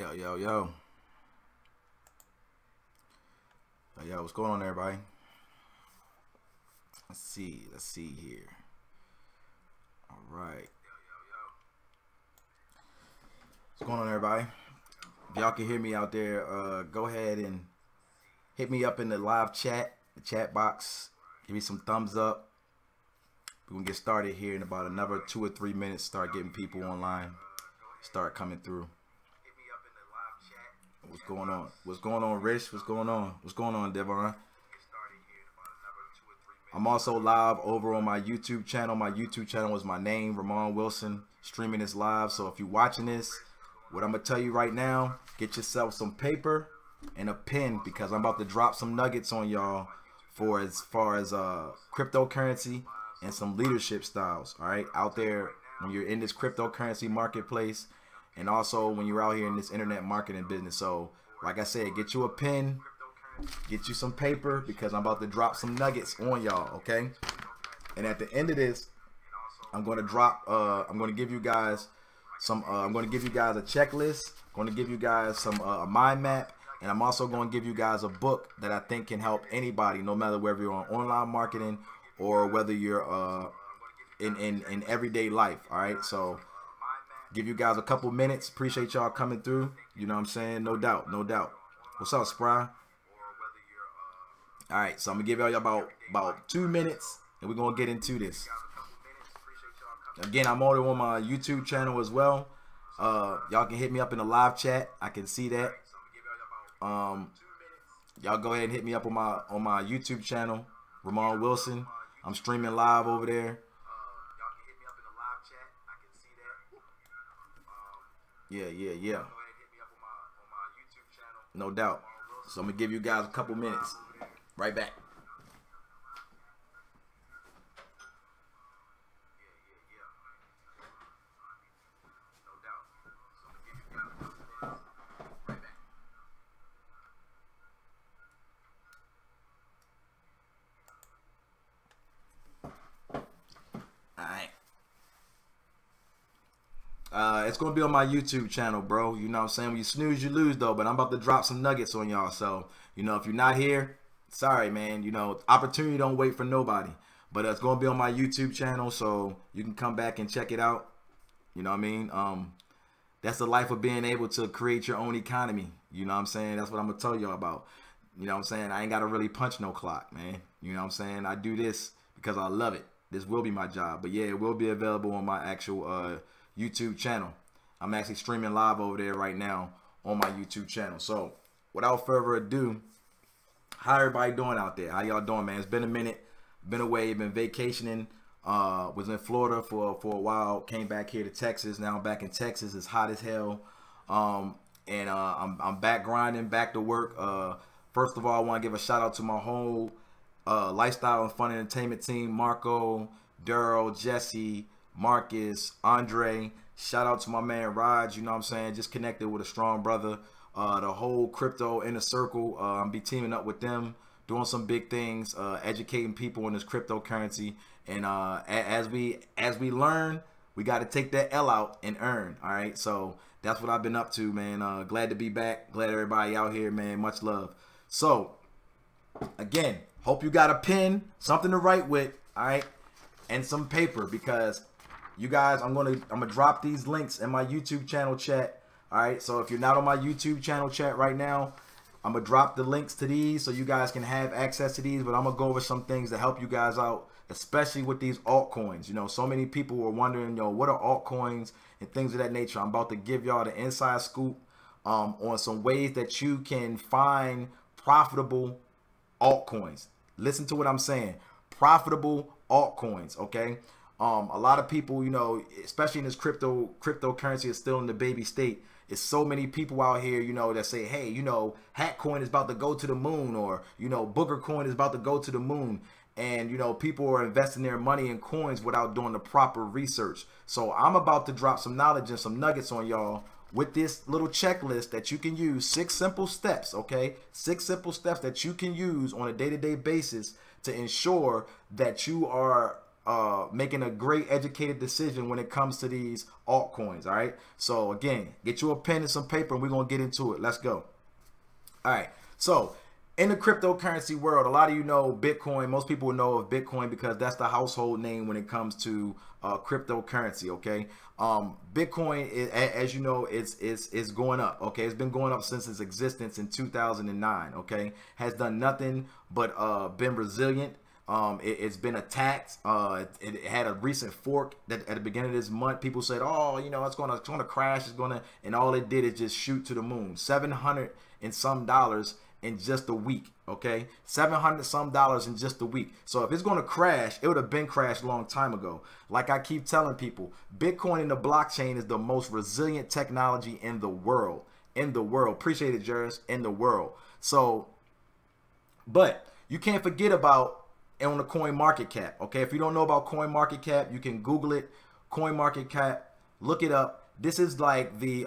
Yo, what's going on, everybody? Let's see here. All right. What's going on, everybody? If y'all can hear me out there, go ahead and hit me up in the live chat, the chat box. Give me some thumbs up. We're gonna get started here in about another 2 or 3 minutes. Start getting people online. Start coming through. What's going on? What's going on, Rich? What's going on? What's going on, Devon? I'm also live over on my YouTube channel. My YouTube channel is my name, Ramon Wilson, streaming this live. So if you're watching this, what I'm gonna tell you right now, get yourself some paper and a pen, because I'm about to drop some nuggets on y'all for as far as cryptocurrency and some leadership styles. All right, out there when you're in this cryptocurrency marketplace, and also when you're out here in this internet marketing business. So like I said, get you a pen, get you some paper, because I'm about to drop some nuggets on y'all, okay? And at the end of this, I'm going to drop I'm going to give you guys some I'm going to give you guys a checklist. I'm going to give you guys some a mind map, and I'm also going to give you guys a book that I think can help anybody, no matter whether you're on online marketing or whether you're in everyday life. All right, so give you guys a couple minutes. Appreciate y'all coming through. You know what I'm saying? No doubt, no doubt. What's up, Spry? All right, so I'm gonna give y'all about 2 minutes, and we're gonna get into this. Again, I'm already on my YouTube channel as well. Y'all can hit me up in the live chat. I can see that. Y'all go ahead and hit me up on my YouTube channel, Ramon Wilson. I'm streaming live over there. Yeah. No doubt. So I'm gonna give you guys a couple minutes. Right back. It's gonna be on my YouTube channel, bro. You know what I'm saying? When you snooze, you lose, though. But I'm about to drop some nuggets on y'all. So, you know, if you're not here, sorry, man. You know, opportunity don't wait for nobody. But it's gonna be on my YouTube channel, so you can come back and check it out. You know what I mean? That's the life of being able to create your own economy. You know what I'm saying? That's what I'm gonna tell y'all about. You know what I'm saying? I ain't gotta really punch no clock, man. You know what I'm saying? I do this because I love it. This will be my job. But yeah, it will be available on my actual YouTube channel. I'm actually streaming live over there right now on my YouTube channel. So without further ado, how everybody doing out there? How y'all doing, man? It's been a minute, been away, been vacationing. Was in Florida for a while, came back here to Texas. Now I'm back in Texas. It's hot as hell. I'm back grinding, back to work. First of all, I want to give a shout out to my whole lifestyle and fun entertainment team: Marco, Daryl, Jesse, Marcus, Andre. Shout out to my man Raj. You know what I'm saying? Just connected with a strong brother. The whole crypto inner circle. I'm be teaming up with them, doing some big things, educating people in this cryptocurrency. And as we learn, we got to take that L out and earn. All right, so that's what I've been up to, man. Glad to be back. Glad everybody out here, man. Much love. So again, hope you got a pen, something to write with, all right, and some paper, because you guys, I'm gonna drop these links in my YouTube channel chat. All right, so if you're not on my YouTube channel chat right now, I'm gonna drop the links to these so you guys can have access to these. But I'm gonna go over some things to help you guys out, especially with these altcoins. You know, so many people were wondering, yo, what are altcoins and things of that nature. I'm about to give y'all the inside scoop on some ways that you can find profitable altcoins. Listen to what I'm saying. Profitable altcoins, okay? A lot of people, you know, especially in this cryptocurrency is still in the baby state. It's so many people out here, you know, that say, hey, you know, Hatcoin is about to go to the moon, or, you know, Booger Coin is about to go to the moon. And, you know, people are investing their money in coins without doing the proper research. So I'm about to drop some knowledge and some nuggets on y'all with this little checklist that you can use. 6 simple steps, okay? 6 simple steps that you can use on a day-to-day basis to ensure that you are making a great educated decision when it comes to these altcoins. All right. So again, get you a pen and some paper and we're going to get into it. Let's go. All right. So in the cryptocurrency world, a lot of you know Bitcoin. Most people know of Bitcoin because that's the household name when it comes to cryptocurrency. Okay. Bitcoin is, as you know, it's going up. Okay. It's been going up since its existence in 2009. Okay. Has done nothing but been resilient. It's been attacked. It had a recent fork that at the beginning of this month, people said, oh, you know, it's gonna crash. And all it did is just shoot to the moon. $700 and some in just a week. Okay, $700 some in just a week. So if it's going to crash, it would have been crashed a long time ago. Like I keep telling people, Bitcoin and the blockchain is the most resilient technology in the world. Appreciate it, Jerris. In the world. So, but you can't forget about on the coin market cap. Okay, if you don't know about coin market cap, you can Google it. Coin market cap, look it up. This is like the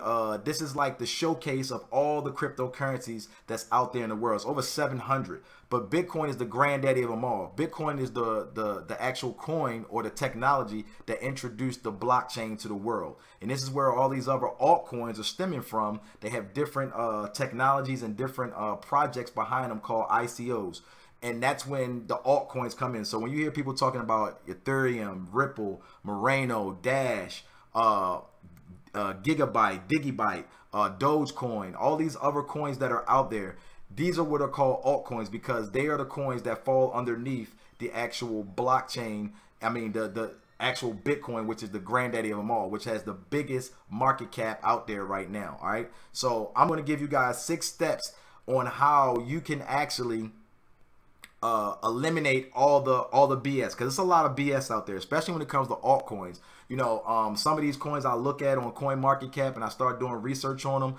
showcase of all the cryptocurrencies that's out there in the world. It's over 700, but Bitcoin is the granddaddy of them all. Bitcoin is the actual coin or the technology that introduced the blockchain to the world. And this is where all these other altcoins are stemming from. They have different technologies and different projects behind them called ICOs. And that's when the altcoins come in. So when you hear people talking about Ethereum, Ripple, Moreno, Dash, Gigabyte, Digibyte, Dogecoin, all these other coins that are out there, these are what are called altcoins because they are the coins that fall underneath the actual blockchain. I mean, the actual Bitcoin, which is the granddaddy of them all, which has the biggest market cap out there right now. All right. So I'm going to give you guys 6 steps on how you can actually eliminate all the BS, because it's a lot of BS out there, especially when it comes to altcoins. You know, some of these coins I look at on coin market cap and I start doing research on them,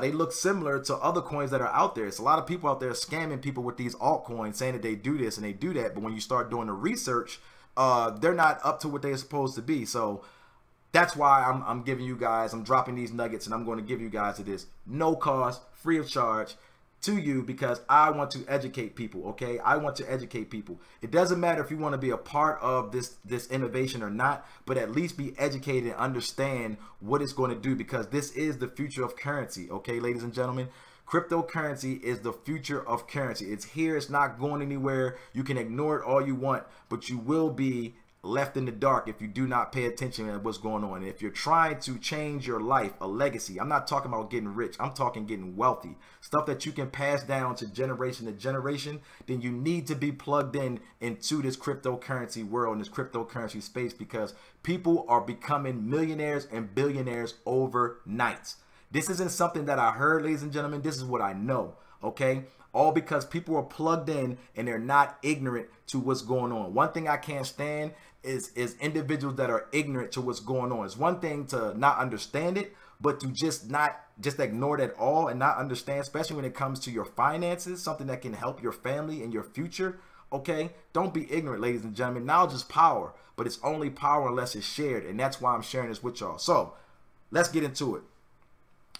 they look similar to other coins that are out there. It's a lot of people out there scamming people with these altcoins, saying that they do this and they do that, but when you start doing the research, they're not up to what they're supposed to be. So that's why I'm giving you guys, I'm dropping these nuggets and I'm going to give you guys this no cost, free of charge to you, because I want to educate people. Okay, I want to educate people. It doesn't matter if you want to be a part of this innovation or not, but at least be educated and understand what it's going to do, because this is the future of currency. Okay, ladies and gentlemen, cryptocurrency is the future of currency. It's here. It's not going anywhere. You can ignore it all you want, but you will be left in the dark if you do not pay attention to what's going on. And if you're trying to change your life, a legacy, I'm not talking about getting rich, I'm talking getting wealthy, stuff that you can pass down to generation, then you need to be plugged into this cryptocurrency world, in this cryptocurrency space, because people are becoming millionaires and billionaires overnight. This isn't something that I heard, ladies and gentlemen. This is what I know. Okay, all because people are plugged in and they're not ignorant to what's going on. One thing I can't stand is individuals that are ignorant to what's going on. It's one thing to not understand it, but to just ignore it at all and not understand, especially when it comes to your finances, something that can help your family and your future. Okay, don't be ignorant, ladies and gentlemen. Knowledge is power, but it's only power unless it's shared, and that's why I'm sharing this with y'all. So let's get into it.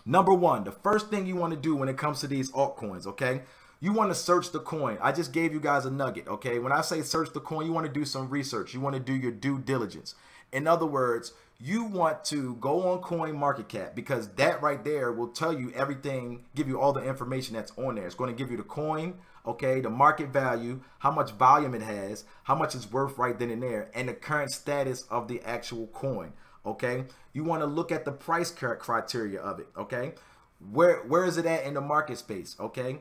Number one, the first thing you want to do when it comes to these altcoins, okay, you want to search the coin. I just gave you guys a nugget, okay? When I say search the coin, you want to do some research. You want to do your due diligence. In other words, you want to go on coin market cap, because that right there will tell you everything, give you all the information that's on there. It's going to give you the coin, okay, the market value, how much volume it has, how much it's worth right then and there, and the current status of the actual coin. Okay, you want to look at the price criteria of it. Okay, where is it at in the market space? Okay,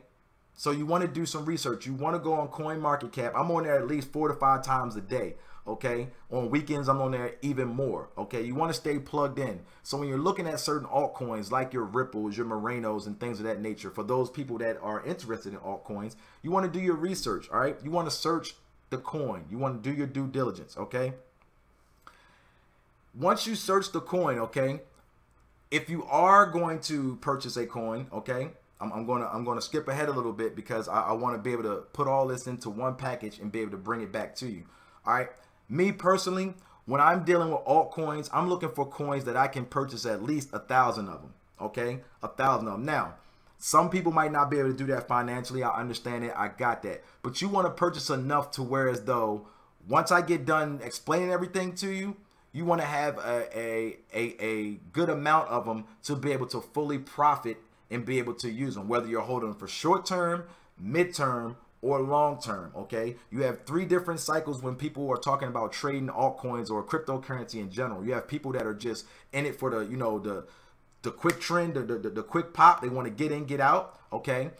so you want to do some research. You want to go on coin market cap. I'm on there at least 4 to 5 times a day. Okay, on weekends I'm on there even more. Okay, you want to stay plugged in. So when you're looking at certain altcoins like your Ripples, your Morenos, and things of that nature, for those people that are interested in altcoins, you want to do your research. All right, you want to search the coin. You want to do your due diligence. Okay. Once you search the coin, okay, if you are going to purchase a coin, okay, I'm gonna skip ahead a little bit, because I want to be able to put all this into one package and be able to bring it back to you. All right, me personally, when I'm dealing with altcoins, I'm looking for coins that I can purchase at least 1,000 of them. Okay, 1,000 of them. Now, some people might not be able to do that financially. I understand it. I got that. But you want to purchase enough to where as though Once I get done explaining everything to you, you want to have a good amount of them to be able to fully profit and be able to use them, whether you're holding them for short term, mid-term, or long term. Okay, you have 3 different cycles when people are talking about trading altcoins or cryptocurrency in general. You have people that are just in it for the, you know, the quick trend, the quick pop. They want to get in, get out. Okay,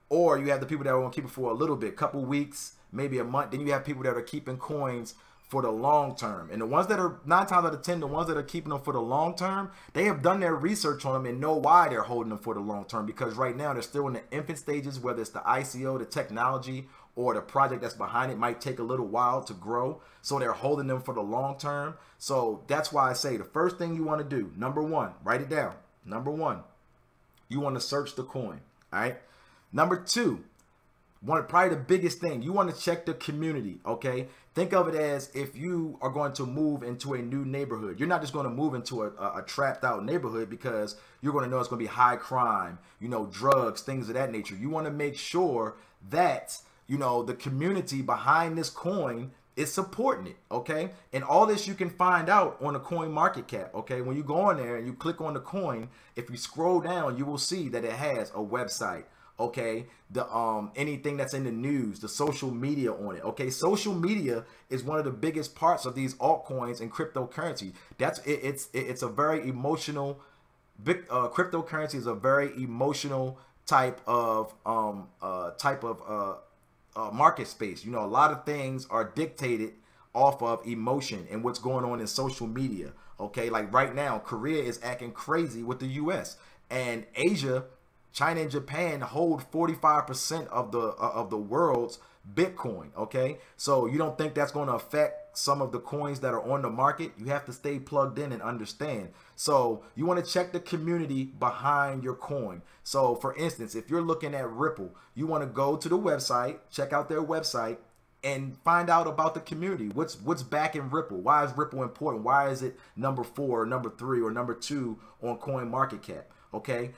or you have the people that want to keep it for a little bit, couple weeks, maybe a month. Then you have people that are keeping coins for the long term. And the ones that are 9 times out of 10, the ones that are keeping them for the long term, they have done their research on them and know why they're holding them for the long term, because right now they're still in the infant stages, whether it's the ICO, the technology, or the project that's behind it might take a little while to grow. So they're holding them for the long term. So that's why I say the first thing you want to do, number 1, write it down. Number 1, you want to search the coin. All right. Number 2, probably the biggest thing, you want to check the community. Okay, think of it as if you are going to move into a new neighborhood. You're not just going to move into a trapped out neighborhood because you're going to know it's going to be high crime, you know, drugs, things of that nature. You want to make sure that, you know, the community behind this coin is supporting it. Okay, and all this you can find out on the coin market cap. Okay, when you go on there and you click on the coin, if you scroll down, you will see that it has a website. Okay, the anything that's in the news, the social media on it. Okay, social media is one of the biggest parts of these altcoins and cryptocurrency. That's it. It's a very emotional. Cryptocurrency is a very emotional type of market space. You know, a lot of things are dictated off of emotion and what's going on in social media. Okay, like right now, Korea is acting crazy with the U.S. and Asia. China and Japan hold 45% of the world's Bitcoin. Okay, so you don't think that's going to affect some of the coins that are on the market? You have to stay plugged in and understand. So you want to check the community behind your coin. So for instance, if you're looking at Ripple, you want to go to the website, check out their website, and find out about the community. What's backing Ripple? Why is Ripple important? Why is it number 4 or number 3 or number 2 on coin market cap? Okay,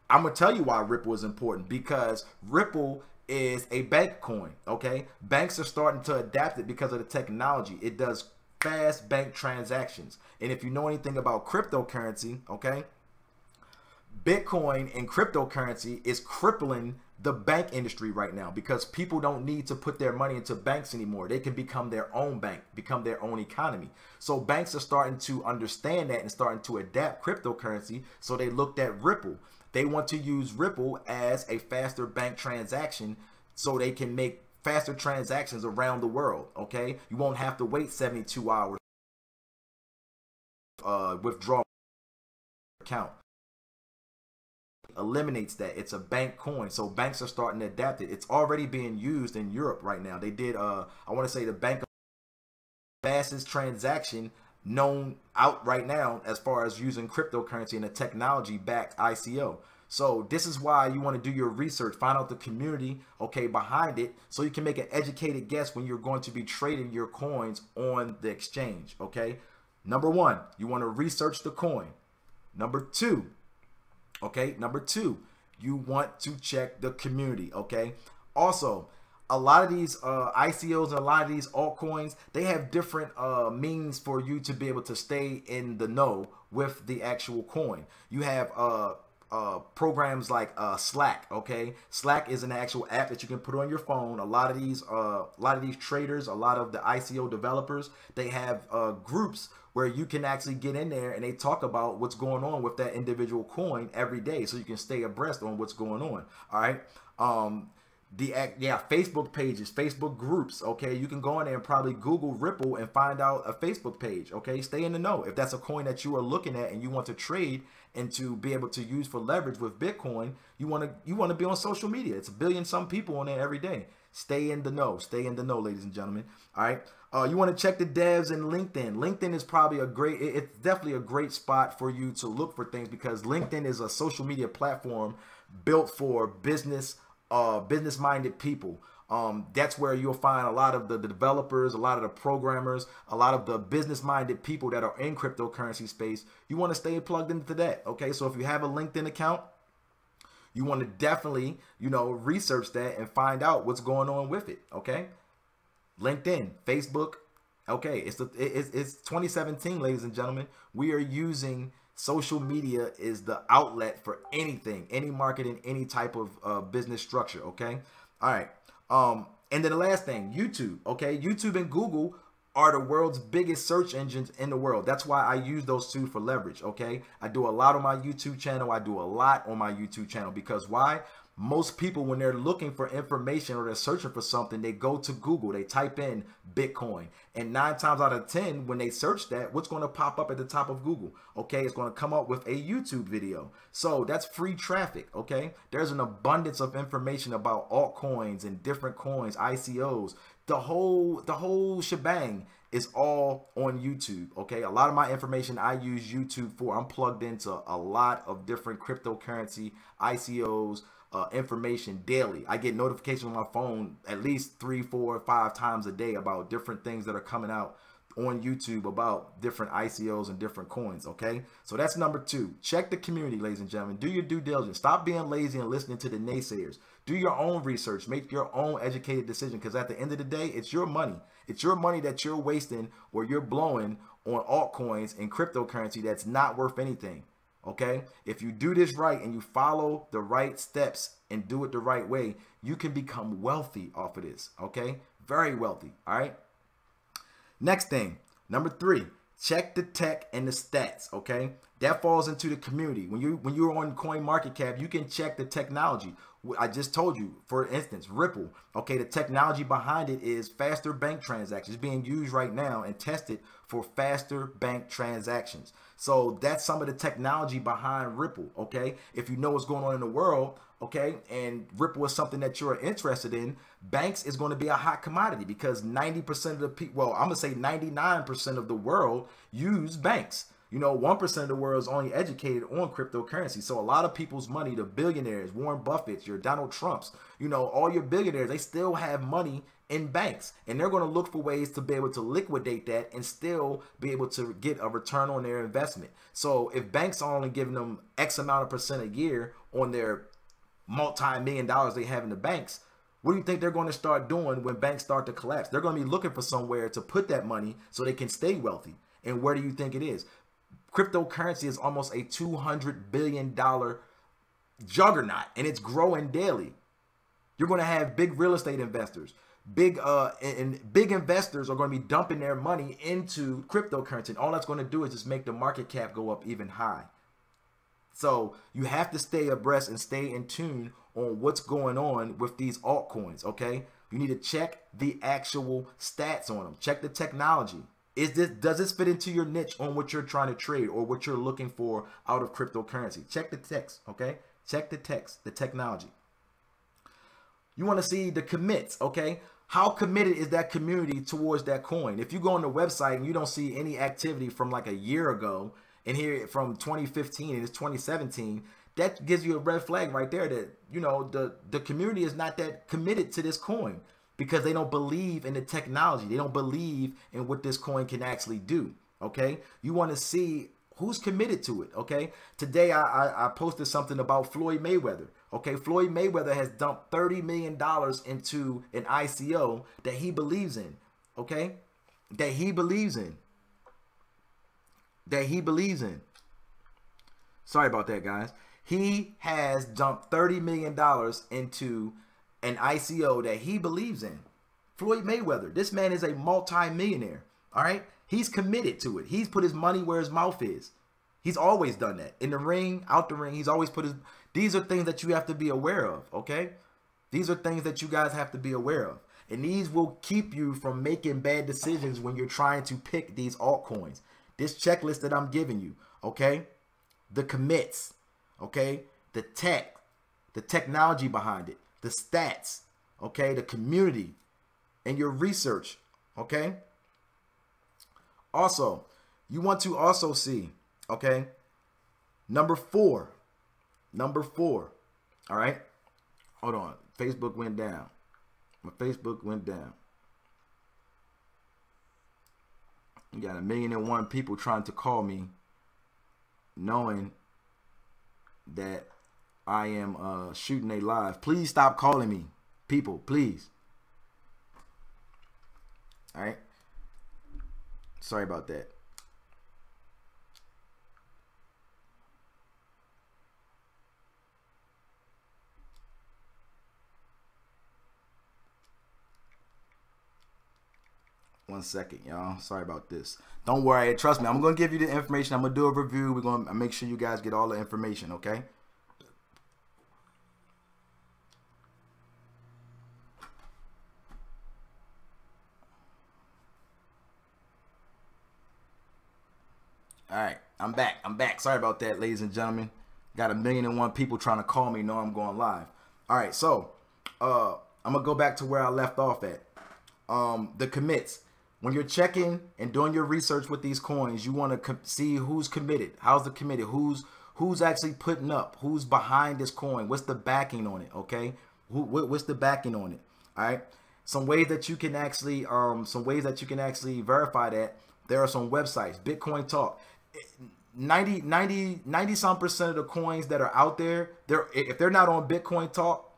I'm gonna tell you why Ripple is important, because Ripple is a bank coin. Okay, banks are starting to adapt it because of the technology. It does fast bank transactions. And if you know anything about cryptocurrency, okay, Bitcoin and cryptocurrency is crippling the bank industry right now, because people don't need to put their money into banks anymore. They can become their own bank, become their own economy. So banks are starting to understand that and starting to adapt cryptocurrency. So they looked at Ripple. They want to use Ripple as a faster bank transaction so they can make faster transactions around the world. Okay, you won't have to wait 72 hours withdraw account. Eliminates that. It's a bank coin, so banks are starting to adapt it. It's already being used in Europe right now. They did I want to say the bank fastest transaction known out right now as far as using cryptocurrency and a technology backed ICO. So this is why you want to do your research, find out the community, okay, behind it, so you can make an educated guess when you're going to be trading your coins on the exchange. Okay, number 1, you want to research the coin. Number 2, you want to check the community. Okay, also, a lot of these ICOs and a lot of these altcoins, they have different means for you to be able to stay in the know with the actual coin. You have programs like Slack. Okay, Slack is an actual app that you can put on your phone. A lot of these traders, a lot of the ICO developers, they have groups where you can actually get in there and they talk about what's going on with that individual coin every day, so you can stay abreast on what's going on. All right. Facebook pages, Facebook groups. Okay, you can go in there and probably Google Ripple and find out a Facebook page. Okay, stay in the know. If that's a coin that you are looking at and you want to trade and to be able to use for leverage with Bitcoin, you want to be on social media. It's a billion some people on there every day. Stay in the know. Stay in the know, ladies and gentlemen. All right. You want to check the devs in LinkedIn. LinkedIn is probably it's definitely a great spot for you to look for things, because LinkedIn is a social media platform built for business-minded people. That's where you'll find a lot of the developers, a lot of the programmers, a lot of the business-minded people that are in cryptocurrency space. You want to stay plugged into that. Okay, so if you have a LinkedIn account, you want to definitely, research that and find out what's going on with it. Okay, LinkedIn, Facebook, Okay, it's 2017, ladies and gentlemen. We are using social media is the outlet for anything, any marketing, any type of business structure. Okay, all right. And then the last thing, YouTube. Okay, YouTube and Google are the world's biggest search engines in the world. That's why I use those two for leverage. Okay, I do a lot on my YouTube channel. I do a lot on my YouTube channel because why? Most people, when they're looking for information or they're searching for something, they go to Google, they type in Bitcoin, and 9 times out of 10, when they search that, what's going to pop up at the top of Google? Okay, it's going to come up with a YouTube video. So that's free traffic. Okay, there's an abundance of information about altcoins and different coins, ICOs. The whole shebang is all on YouTube. Okay, a lot of my information I use YouTube for. I'm plugged into a lot of different cryptocurrency, ICOs, information daily. I get notifications on my phone at least 3, 4, 5 times a day about different things that are coming out on YouTube about different ICOs and different coins. Okay, so that's number 2. Check the community, ladies and gentlemen. Do your due diligence. Stop being lazy and listening to the naysayers. Do your own research. Make your own educated decision, because at the end of the day, it's your money. It's your money that you're wasting or you're blowing on altcoins and cryptocurrency that's not worth anything. Okay, if you do this right and you follow the right steps and do it the right way, you can become wealthy off of this. Okay, very wealthy. All right. Next thing, number 3, check the tech and the stats. Okay, that falls into the community. When you're on CoinMarketCap, you can check the technology. I just told you, for instance, Ripple. Okay, the technology behind it is faster bank transactions being used right now and tested for faster bank transactions. So that's some of the technology behind Ripple. Okay, if you know what's going on in the world, okay, and Ripple is something that you're interested in, banks is going to be a hot commodity because 90% of the people, well, I'm gonna say 99% of the world use banks. You know, 1% of the world is only educated on cryptocurrency. So a lot of people's money, the billionaires, Warren Buffett's, your Donald Trump's, you know, all your billionaires, they still have money in banks, and they're going to look for ways to be able to liquidate that and still be able to get a return on their investment. So if banks are only giving them X amount of percent a year on their multi-million dollars they have in the banks, what do you think they're going to start doing when banks start to collapse? They're going to be looking for somewhere to put that money so they can stay wealthy. And where do you think it is? Cryptocurrency is almost a $200 billion juggernaut, and it's growing daily. You're going to have big real estate investors, big investors are going to be dumping their money into cryptocurrency, and all that's going to do is just make the market cap go up even high. So you have to stay abreast and stay in tune on what's going on with these altcoins. Okay, you need to check the actual stats on them. Check the technology. Does this fit into your niche on what you're trying to trade or what you're looking for out of cryptocurrency? Check the text. Okay, check the text, the technology. You want to see the commits. Okay, how committed is that community towards that coin? If you go on the website and you don't see any activity from like a year ago, and here from 2015 and it's 2017, that gives you a red flag right there that, you know, the community is not that committed to this coin because they don't believe in the technology. They don't believe in what this coin can actually do. Okay, you want to see who's committed to it. Okay, today I posted something about Floyd Mayweather. Okay, Floyd Mayweather has dumped $30 million into an ICO that he believes in. Okay, that he believes in. Sorry about that, guys. He has dumped $30 million into an ICO that he believes in. Floyd Mayweather, this man is a multi-millionaire. All right, he's committed to it. He's put his money where his mouth is. He's always done that. In the ring, out the ring, he's always put his... These are things that you have to be aware of, okay? These are things that you guys have to be aware of. And these will keep you from making bad decisions when you're trying to pick these altcoins. This checklist that I'm giving you, okay? The commits, okay? The tech, the technology behind it, the stats, okay? The community and your research, okay? Also, you want to also see, okay? Number four, all right? Hold on, Facebook went down. My Facebook went down. You got 1,000,001 people trying to call me, knowing that I am shooting a live. Please stop calling me, people, please. All right. Sorry about that. One second, y'all. Sorry about this. Don't worry. Trust me. I'm going to give you the information. I'm going to do a review. We're going to make sure you guys get all the information, okay? All right. I'm back. I'm back. Sorry about that, ladies and gentlemen. Got 1,000,001 people trying to call me. Know I'm going live. All right. So, I'm going to go back to where I left off at. The commits. When you're checking and doing your research with these coins, you want to see who's committed. How's the committed? Who's actually putting up? Who's behind this coin? What's the backing on it? Okay, what's the backing on it? All right. Some ways that you can actually verify that. There are some websites. Bitcoin Talk. 90 some percent of the coins that are out there, if they're not on Bitcoin Talk,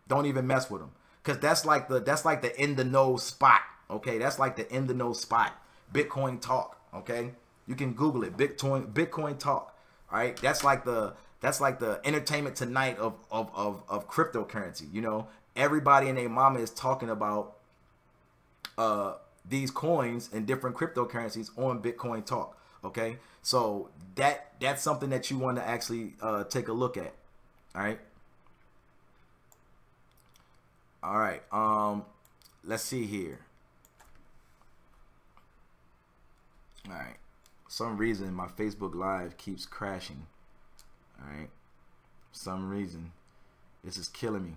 don't even mess with them, because that's like the in the know spot. Okay, that's like the in the know spot. Bitcoin Talk. Okay, you can Google it. Bitcoin Talk. All right, that's like the Entertainment Tonight of cryptocurrency. You know, everybody and their mama is talking about these coins and different cryptocurrencies on Bitcoin Talk. Okay, so that's something that you want to actually take a look at. All right. All right. Let's see here. All right. For some reason my Facebook Live keeps crashing. All right. For some reason, this is killing me.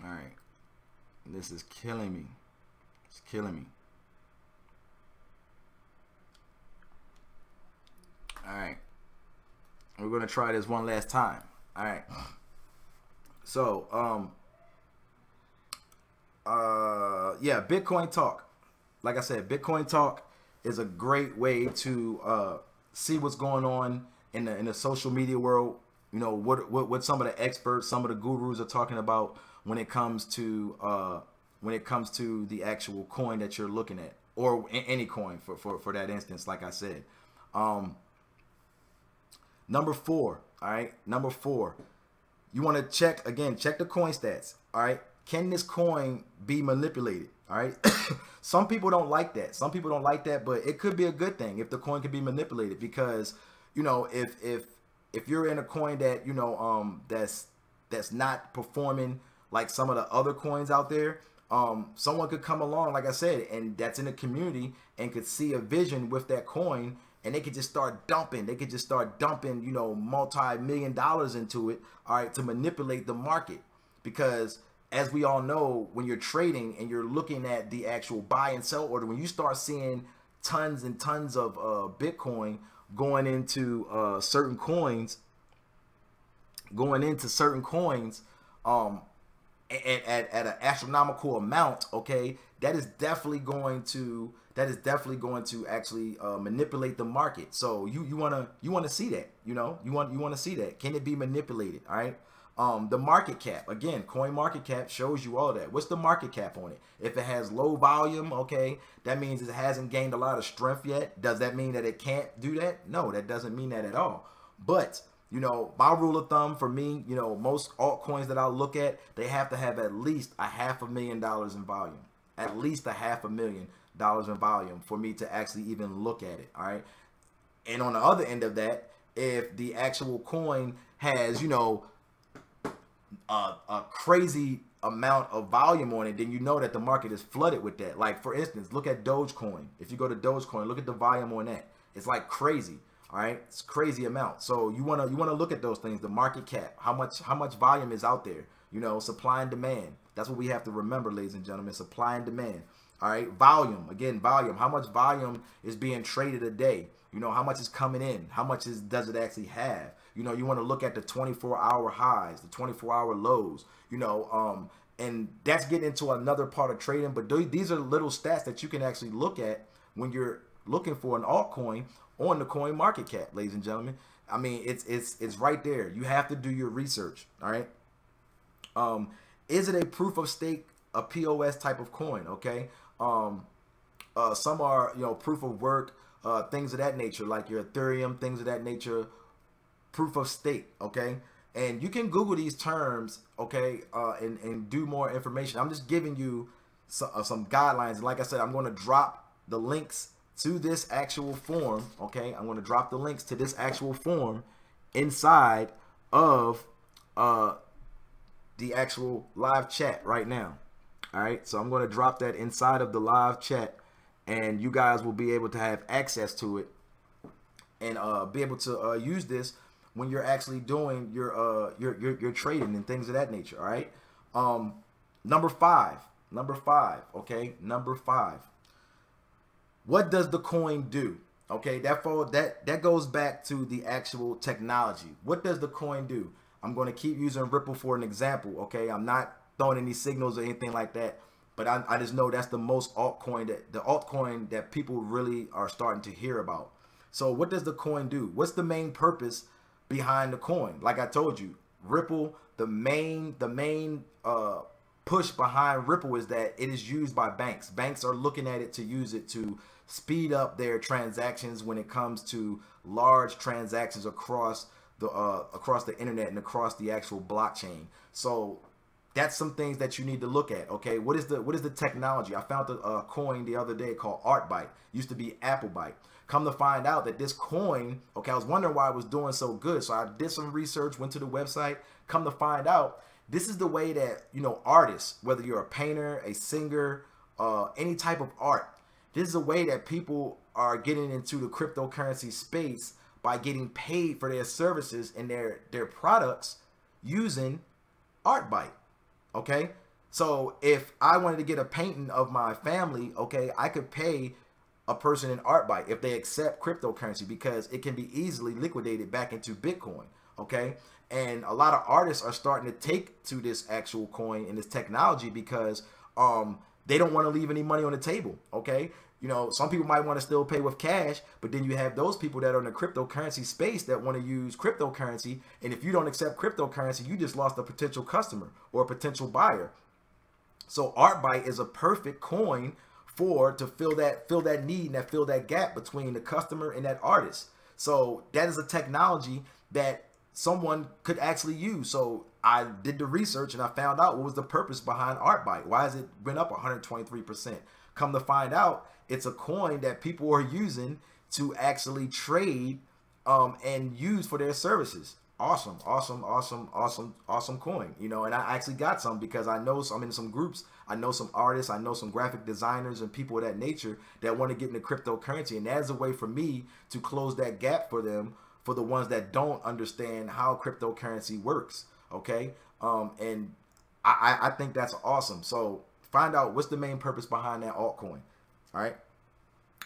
All right. This is killing me. It's killing me. All right. We're going to try this one last time. All right. So, yeah, Bitcoin Talk. Like I said, Bitcoin Talk is a great way to see what's going on in the social media world. You know, what some of the experts, some of the gurus are talking about when it comes to the actual coin that you're looking at, or any coin for that instance. Like I said, number 4. All right, number 4, you want to check the coin stats. All right, can this coin be manipulated? All right. Some people don't like that. But it could be a good thing if the coin can be manipulated, because, you know, if you're in a coin that, you know, that's not performing like some of the other coins out there, someone could come along, like I said, and that's in the community, and could see a vision with that coin, and they could just start dumping. You know, multi-million dollars into it, all right, to manipulate the market. Because as we all know, when you're trading and you're looking at the actual buy and sell order, when you start seeing tons and tons of Bitcoin going into certain coins, at an astronomical amount, okay, that is definitely going to actually manipulate the market. So you want to see that, you know, you want to see that. Can it be manipulated? All right. The market cap, again, coin market cap shows you all that. What's the market cap on it? If it has low volume, okay, that means it hasn't gained a lot of strength yet. Does that mean that it can't do that? No, that doesn't mean that at all. But, you know, my rule of thumb for me, you know, most altcoins that I look at, they have to have at least $500,000 in volume. At least $500,000 in volume for me to actually even look at it. All right. And on the other end of that, if the actual coin has, you know, a crazy amount of volume on it, then you know that the market is flooded with that. Like, for instance, look at Dogecoin. If you go to Dogecoin, look at the volume on that. It's like crazy. All right, it's crazy amount. So you wanna look at those things. The market cap, how much volume is out there. You know, supply and demand. That's what we have to remember, ladies and gentlemen. Supply and demand. All right, volume. Again, volume. How much volume is being traded a day? You know, how much is coming in? How much does it actually have? You know, you want to look at the 24-hour highs, the 24-hour lows. You know, and that's getting into another part of trading. But these are little stats that you can actually look at when you're looking for an altcoin on the coin market cap, ladies and gentlemen. I mean, it's right there. You have to do your research. All right. Is it a proof of stake, a POS type of coin? Okay. Some are, you know, proof of work, things of that nature, like your Ethereum, things of that nature, proof of stake. Okay. And you can Google these terms, okay, and do more information. I'm just giving you some guidelines. And like I said, I'm going to drop the links to this actual form, okay? I'm going to drop the links to this actual form inside of the actual live chat right now. All right, so I'm going to drop that inside of the live chat, and you guys will be able to have access to it and be able to use this when you're actually doing your trading and things of that nature. All right. Number five, okay, number 5. What does the coin do? Okay, that goes back to the actual technology. What does the coin do? I'm going to keep using Ripple for an example. Okay, I'm not throwing any signals or anything like that, but I just know that's the most altcoin that people really are starting to hear about. So what does the coin do? What's the main purpose behind the coin? Like I told you, Ripple, the main push behind Ripple is that it is used by banks. Banks are looking at it to use it to speed up their transactions when it comes to large transactions across the internet and across the actual blockchain. So that's some things that you need to look at. Okay, what is the technology? I found a coin the other day called ArtByte. Used to be Applebyte. Come to find out that this coin, okay, I was wondering why it was doing so good. So I did some research, went to the website. Come to find out, this is the way that, you know, artists, whether you're a painter, a singer, any type of art, this is a way that people are getting into the cryptocurrency space by getting paid for their services and their products using ArtByte. Okay, so if I wanted to get a painting of my family, okay, I could pay a person in ArtByte if they accept cryptocurrency, because it can be easily liquidated back into Bitcoin. Okay, and a lot of artists are starting to take to this actual coin and this technology because they don't want to leave any money on the table. Okay, you know, some people might want to still pay with cash, but then you have those people that are in the cryptocurrency space that want to use cryptocurrency, and if you don't accept cryptocurrency, you just lost a potential customer or a potential buyer. So ArtByte is a perfect coin to fill that need and fill that gap between the customer and that artist. So that is a technology that someone could actually use. So I did the research and I found out what was the purpose behind ArtByte. Why has it went up 123%? Come to find out, it's a coin that people are using to actually trade and use for their services. Awesome coin, you know. And I actually got some because I know I'm in some groups. I know some artists, I know some graphic designers and people of that nature that want to get into cryptocurrency, and that's a way for me to close that gap for them, for the ones that don't understand how cryptocurrency works. Okay, and I think that's awesome. So find out what's the main purpose behind that altcoin. All right,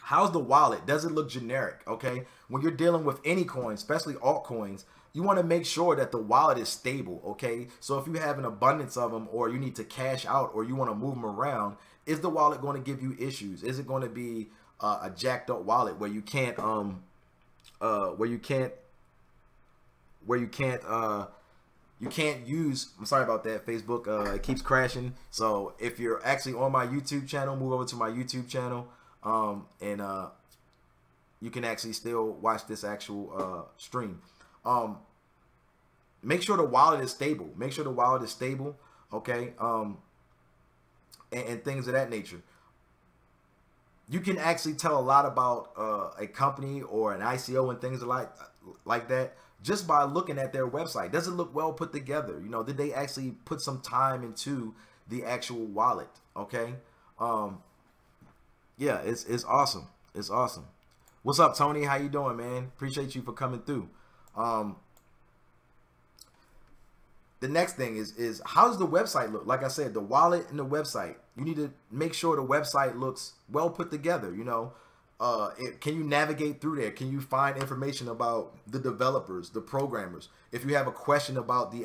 how's the wallet? Does it look generic? Okay, when you're dealing with any coin, especially altcoins, you want to make sure that the wallet is stable. Okay, so if you have an abundance of them, or you need to cash out, or you want to move them around, is the wallet going to give you issues? Is it going to be a jacked up wallet where you can't you can't use, I'm sorry about that, Facebook, it keeps crashing. So if you're actually on my YouTube channel, move over to my YouTube channel, and you can actually still watch this actual stream. Make sure the wallet is stable. Make sure the wallet is stable, okay, and things of that nature. You can actually tell a lot about a company or an ICO and things like that just by looking at their website. Does it look well put together? You know, did they actually put some time into the actual wallet? Okay, yeah, it's awesome. It's awesome. What's up, Tony? How you doing, man? Appreciate you for coming through. The next thing is how does the website look? Like I said, the wallet and the website, you need to make sure the website looks well put together. You know, can you navigate through there? Can you find information about the developers, the programmers? If you have a question about the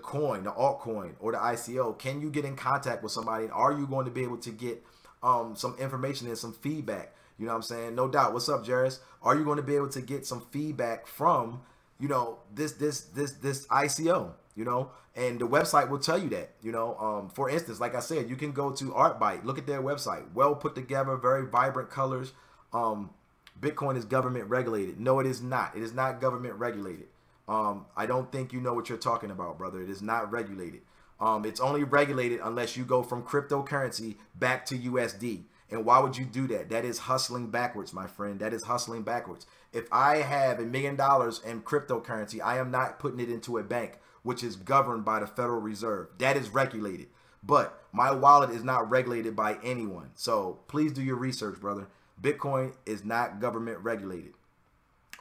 coin, the altcoin, or the ICO, can you get in contact with somebody? Are you going to be able to get some information and some feedback? You know what I'm saying? No doubt. What's up, Jairus? Are you going to be able to get some feedback from, you know, this ICO, you know? And the website will tell you that, you know. For instance, like I said, you can go to ArtByte, look at their website. Well put together, very vibrant colors. Bitcoin is government regulated. No, it is not. It is not government regulated. I don't think you know what you're talking about, brother. It is not regulated. It's only regulated unless you go from cryptocurrency back to USD. And why would you do that? That is hustling backwards, my friend. That is hustling backwards. If I have $1 million in cryptocurrency, I am not putting it into a bank, which is governed by the Federal Reserve. That is regulated. But my wallet is not regulated by anyone. So please do your research, brother. Bitcoin is not government regulated.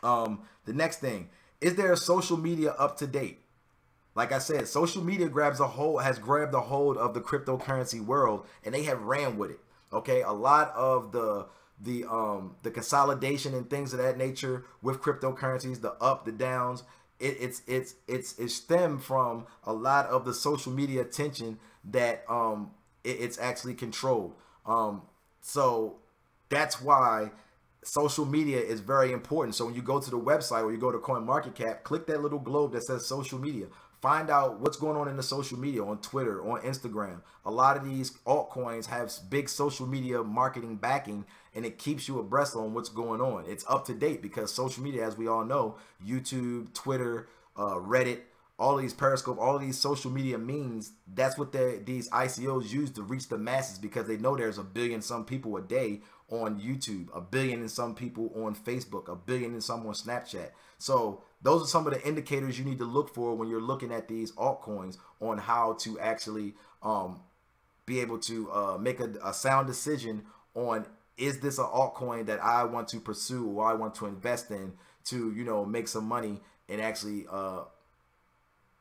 The next thing, is there a social media up to date? Like I said, social media has grabbed a hold of the cryptocurrency world, and they have ran with it. Okay, a lot of the consolidation and things of that nature with cryptocurrencies, the up, the downs, it's stemmed from a lot of the social media attention that it's actually controlled. So that's why social media is very important. So when you go to the website or you go to CoinMarketCap, click that little globe that says social media. Find out what's going on in the social media, on Twitter, on Instagram. A lot of these altcoins have big social media marketing backing, and it keeps you abreast on what's going on. It's up to date because social media, as we all know, YouTube, Twitter, Reddit, all these Periscope, all of these social media means, that's what these ICOs use to reach the masses, because they know there's 1 billion some people a day on YouTube, 1 billion and some people on Facebook, 1 billion and some on Snapchat. So those are some of the indicators you need to look for when you're looking at these altcoins on how to actually be able to make a sound decision on, is this an altcoin that I want to pursue or I want to invest in to, you know, make some money and actually,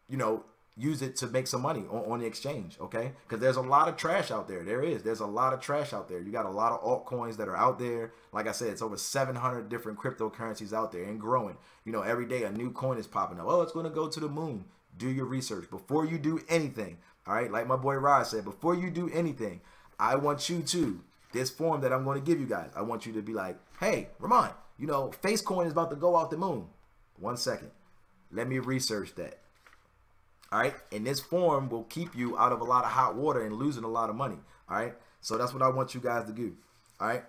you know, use it to make some money on the exchange, okay? Because there's a lot of trash out there. There's a lot of trash out there. You got a lot of altcoins that are out there. Like I said, it's over 700 different cryptocurrencies out there and growing. You know, every day a new coin is popping up. Oh, it's going to go to the moon. Do your research before you do anything, all right? Like my boy Rod said, before you do anything, I want you to, this form that I'm going to give you guys, I want you to be like, hey, Ramon, you know, Facecoin is about to go off the moon. 1 second. Let me research that. All right, and this form will keep you out of a lot of hot water and losing a lot of money. All right, so that's what I want you guys to do. All right,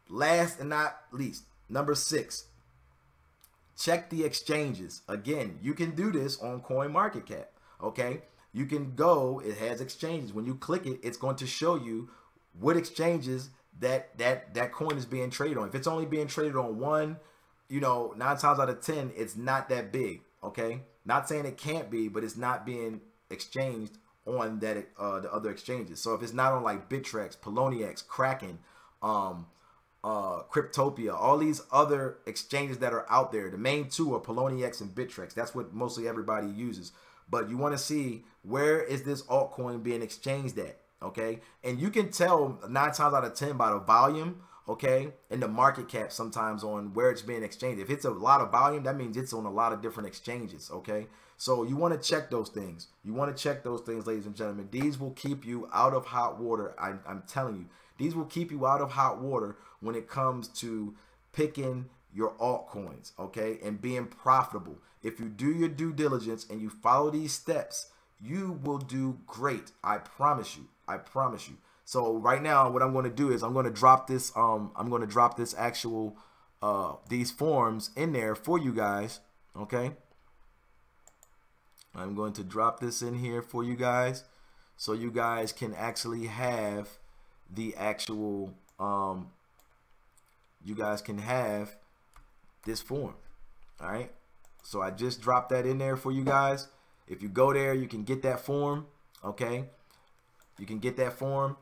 last and not least, number 6, check the exchanges. Again, you can do this on CoinMarketCap. Okay, you can go, it has exchanges. When you click it, it's going to show you what exchanges that coin is being traded on. If it's only being traded on one, you know, 9 times out of 10, it's not that big. Okay, not saying it can't be, but it's not being exchanged on that the other exchanges. So if it's not on like Bittrex, Poloniex, Kraken, Cryptopia, all these other exchanges that are out there, the main two are Poloniex and Bittrex. That's what mostly everybody uses. But you want to see, where is this altcoin being exchanged at? Okay, and you can tell 9 times out of 10 by the volume, okay, and the market cap sometimes on where it's being exchanged. If it's a lot of volume, that means it's on a lot of different exchanges, okay? So you want to check those things. You want to check those things, ladies and gentlemen. These will keep you out of hot water. I'm telling you, these will keep you out of hot water when it comes to picking your altcoins, okay, and being profitable. If you do your due diligence and you follow these steps, you will do great. I promise you. I promise you. So right now, what I'm going to do is I'm going to drop this. Actual these forms in there for you guys. Okay. I'm going to drop this in here for you guys, so you guys can actually have the actual. You guys can have this form. All right. So I just dropped that in there for you guys. If you go there, you can get that form. Okay. You can get that form.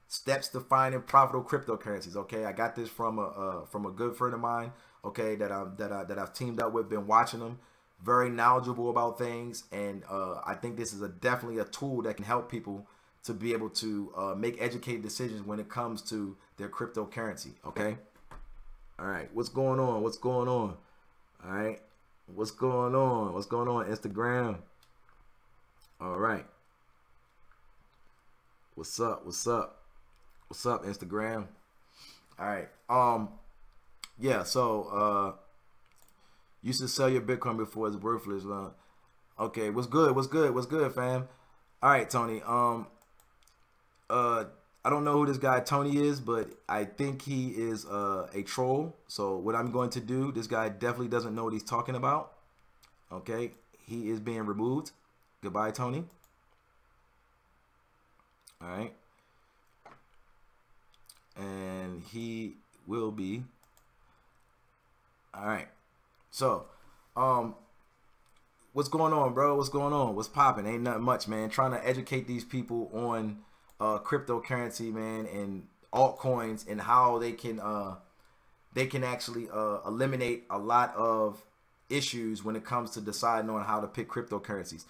Steps to finding profitable cryptocurrencies. Okay, I got this from a good friend of mine. Okay, that I've teamed up with, been watching them, very knowledgeable about things, and I think this is definitely a tool that can help people to be able to make educated decisions when it comes to their cryptocurrency. Okay, all right, what's going on? What's going on? All right, what's going on? What's going on, Instagram? All right, what's up? What's up? What's up, Instagram? All right. Yeah. So used to sell your Bitcoin before it's worthless. Okay. What's good? What's good? What's good, fam? All right, Tony. I don't know who this guy Tony is, but I think he is a troll. So what I'm going to do, this guy definitely doesn't know what he's talking about. Okay, he is being removed. Goodbye, Tony. All right, and he will be. All right. So, what's going on, bro? What's going on? What's popping? Ain't nothing much, man. Trying to educate these people on cryptocurrency, man, and altcoins, and how they can actually eliminate a lot of issues when it comes to deciding on how to pick cryptocurrencies.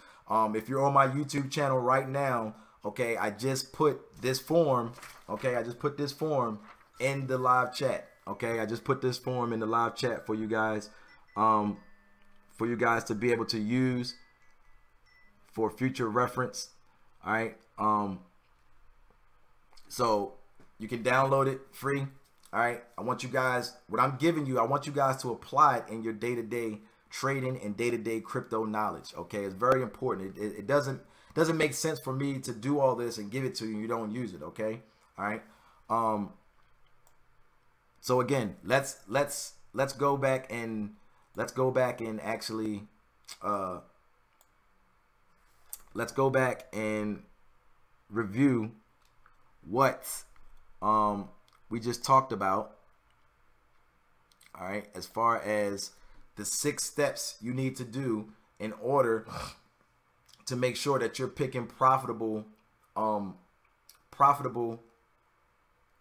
If you're on my YouTube channel right now, okay, I just put this form, okay, I just put this form in the live chat, okay, I just put this form in the live chat for you guys, to be able to use for future reference. All right, so you can download it free. All right, I want you guys, what I'm giving you, I want you guys to apply it in your day-to-day trading and day-to-day crypto knowledge. Okay, it's very important. It doesn't make sense for me to do all this and give it to you and you don't use it. Okay, all right. So again, let's go back and actually let's go back and review what we just talked about. All right, as far as the 6 steps you need to do in order to make sure that you're picking profitable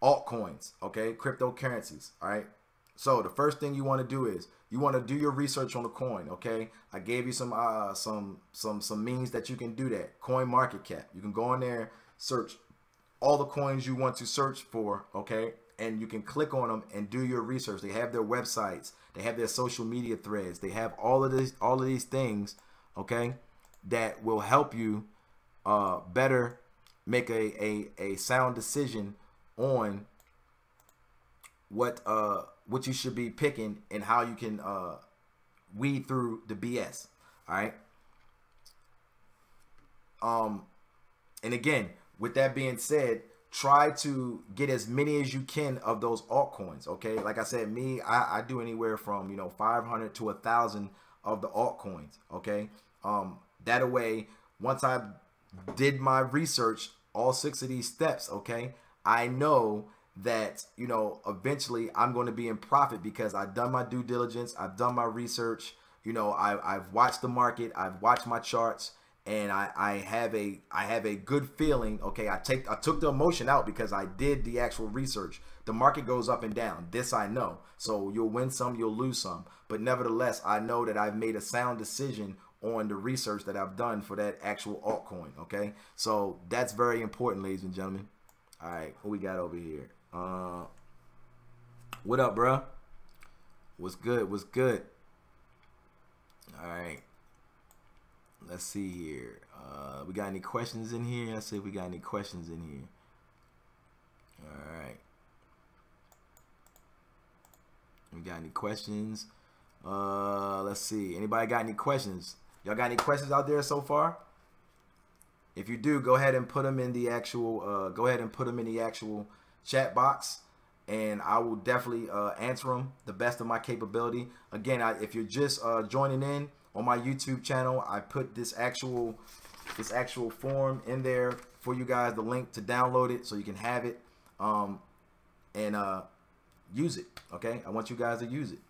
altcoins, okay, cryptocurrencies. All right, so the first thing you want to do is you want to do your research on the coin. Okay, I gave you some means that you can do that. Coin market cap, you can go in there, search all the coins you want to search for, okay, and you can click on them and do your research. They have their websites, they have their social media threads, they have all of these things, okay, that will help you better make a sound decision on what you should be picking and how you can weed through the BS. All right. And again, with that being said, try to get as many as you can of those altcoins. Okay, like I said, I do anywhere from 500 to 1,000 of the altcoins. Okay, that way, once I did my research, all 6 of these steps, okay, I know that eventually I'm going to be in profit because I've done my due diligence, I've done my research, I've watched the market, I've watched my charts, and I have a good feeling. Okay, I took the emotion out because I did the actual research. The market goes up and down, this I know, so you'll win some, you'll lose some, but nevertheless I know that I've made a sound decision on the research that I've done for that actual altcoin. Okay, so that's very important, ladies and gentlemen. All right, what we got over here? What up, bro? What's good? What's good? All right, let's see here. We got any questions in here? Let's see if we got any questions in here. All right, we got any questions? Let's see. Anybody got any questions? Y'all got any questions out there so far? If you do, go ahead and put them in the actual chat box, and I will definitely answer them the best of my capability. Again, if you're just joining in on my YouTube channel, I put this actual form in there for you guys, the link to download it so you can have it and use it. Okay, I want you guys to use it.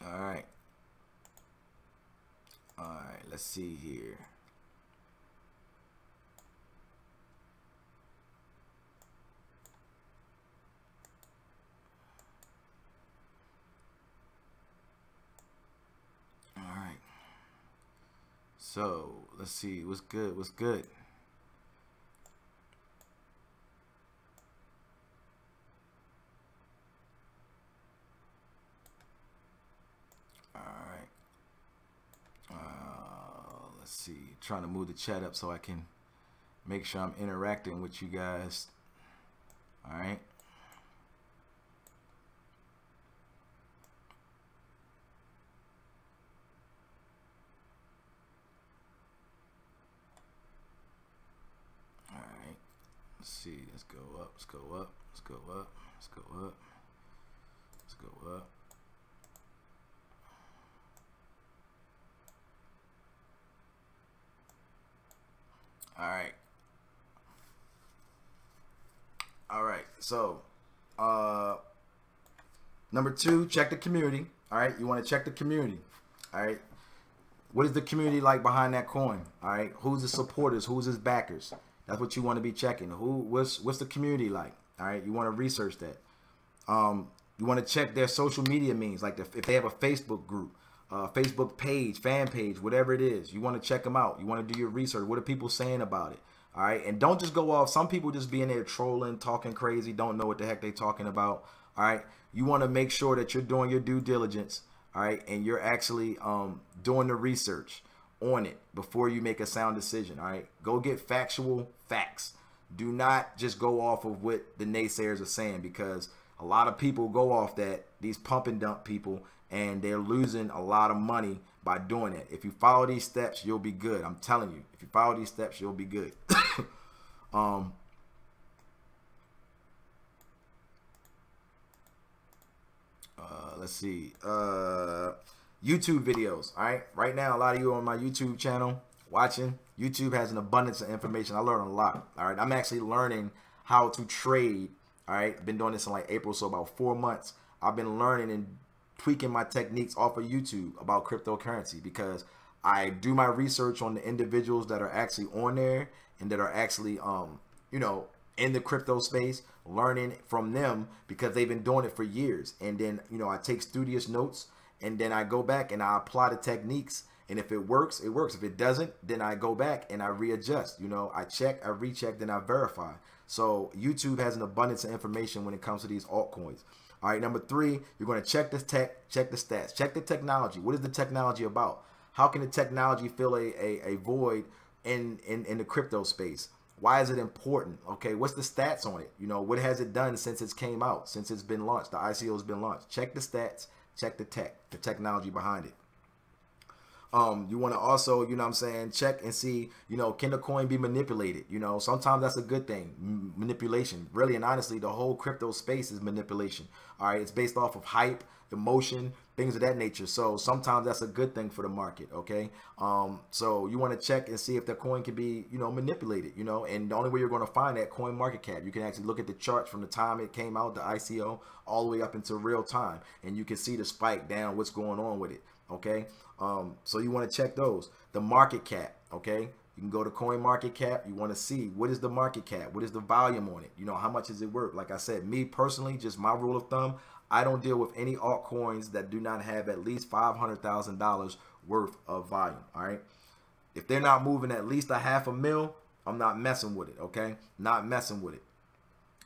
All right. All right, let's see here. All right. So, let's see. What's good? What's good? Let's see, trying to move the chat up so I can make sure I'm interacting with you guys. All right. All right. Let's see. Let's go up. Let's go up. Let's go up. Let's go up. Let's go up. All right. All right. So, number 2, check the community. All right. You want to check the community. All right. What is the community like behind that coin? All right. Who's the supporters? Who's his backers? That's what you want to be checking. What's the community like? All right. You want to research that. You want to check their social media means, like if they have a Facebook group, Facebook page, fan page, whatever it is. You want to check them out. You want to do your research. What are people saying about it? All right. And don't just go off. Some people just be in there trolling, talking crazy, don't know what the heck they're talking about. All right. You want to make sure that you're doing your due diligence. All right. And you're actually doing the research on it before you make a sound decision. All right. Go get factual facts. Do not just go off of what the naysayers are saying, because a lot of people go off that, these pump and dump people, and they're losing a lot of money by doing it. If you follow these steps, you'll be good. I'm telling you, if you follow these steps, you'll be good. Let's see. YouTube videos. All right. Right now, a lot of you on my YouTube channel watching. YouTube has an abundance of information. I learn a lot. All right. I'm actually learning how to trade. All right. Been doing this in like April, so about 4 months. I've been learning and tweaking my techniques off of YouTube about cryptocurrency, because I do my research on the individuals that are actually on there and that are actually, you know, in the crypto space, learning from them because they've been doing it for years. And then, you know, I take studious notes, and then I go back and I apply the techniques. And if it works, it works. If it doesn't, then I go back and I readjust. You know, I check, I recheck, then I verify. So YouTube has an abundance of information when it comes to these altcoins. All right, number 3, you're going to check the tech, check the stats, check the technology. What is the technology about? How can the technology fill a void in the crypto space? Why is it important? Okay, what's the stats on it? You know, what has it done since it came out, since it's been launched? The ICO has been launched. Check the stats, check the tech, the technology behind it. You want to also, you know what I'm saying, check and see, you know, can the coin be manipulated? You know, sometimes that's a good thing. Manipulation, really, and honestly, the whole crypto space is manipulation. All right, it's based off of hype, emotion, things of that nature. So sometimes that's a good thing for the market. Okay, so you want to check and see if the coin can be, you know, manipulated. You know, and the only way you're going to find that, coin market cap. You can actually look at the charts from the time it came out, the ICO, all the way up into real time, and you can see the spike down, what's going on with it. Okay, so you want to check those. The market cap. Okay, you can go to coin market cap. You want to see what is the market cap, what is the volume on it, you know, how much is it worth. Like I said, me personally, just my rule of thumb, I don't deal with any altcoins that do not have at least $500,000 worth of volume. All right, if they're not moving at least $500,000, I'm not messing with it. Okay, not messing with it.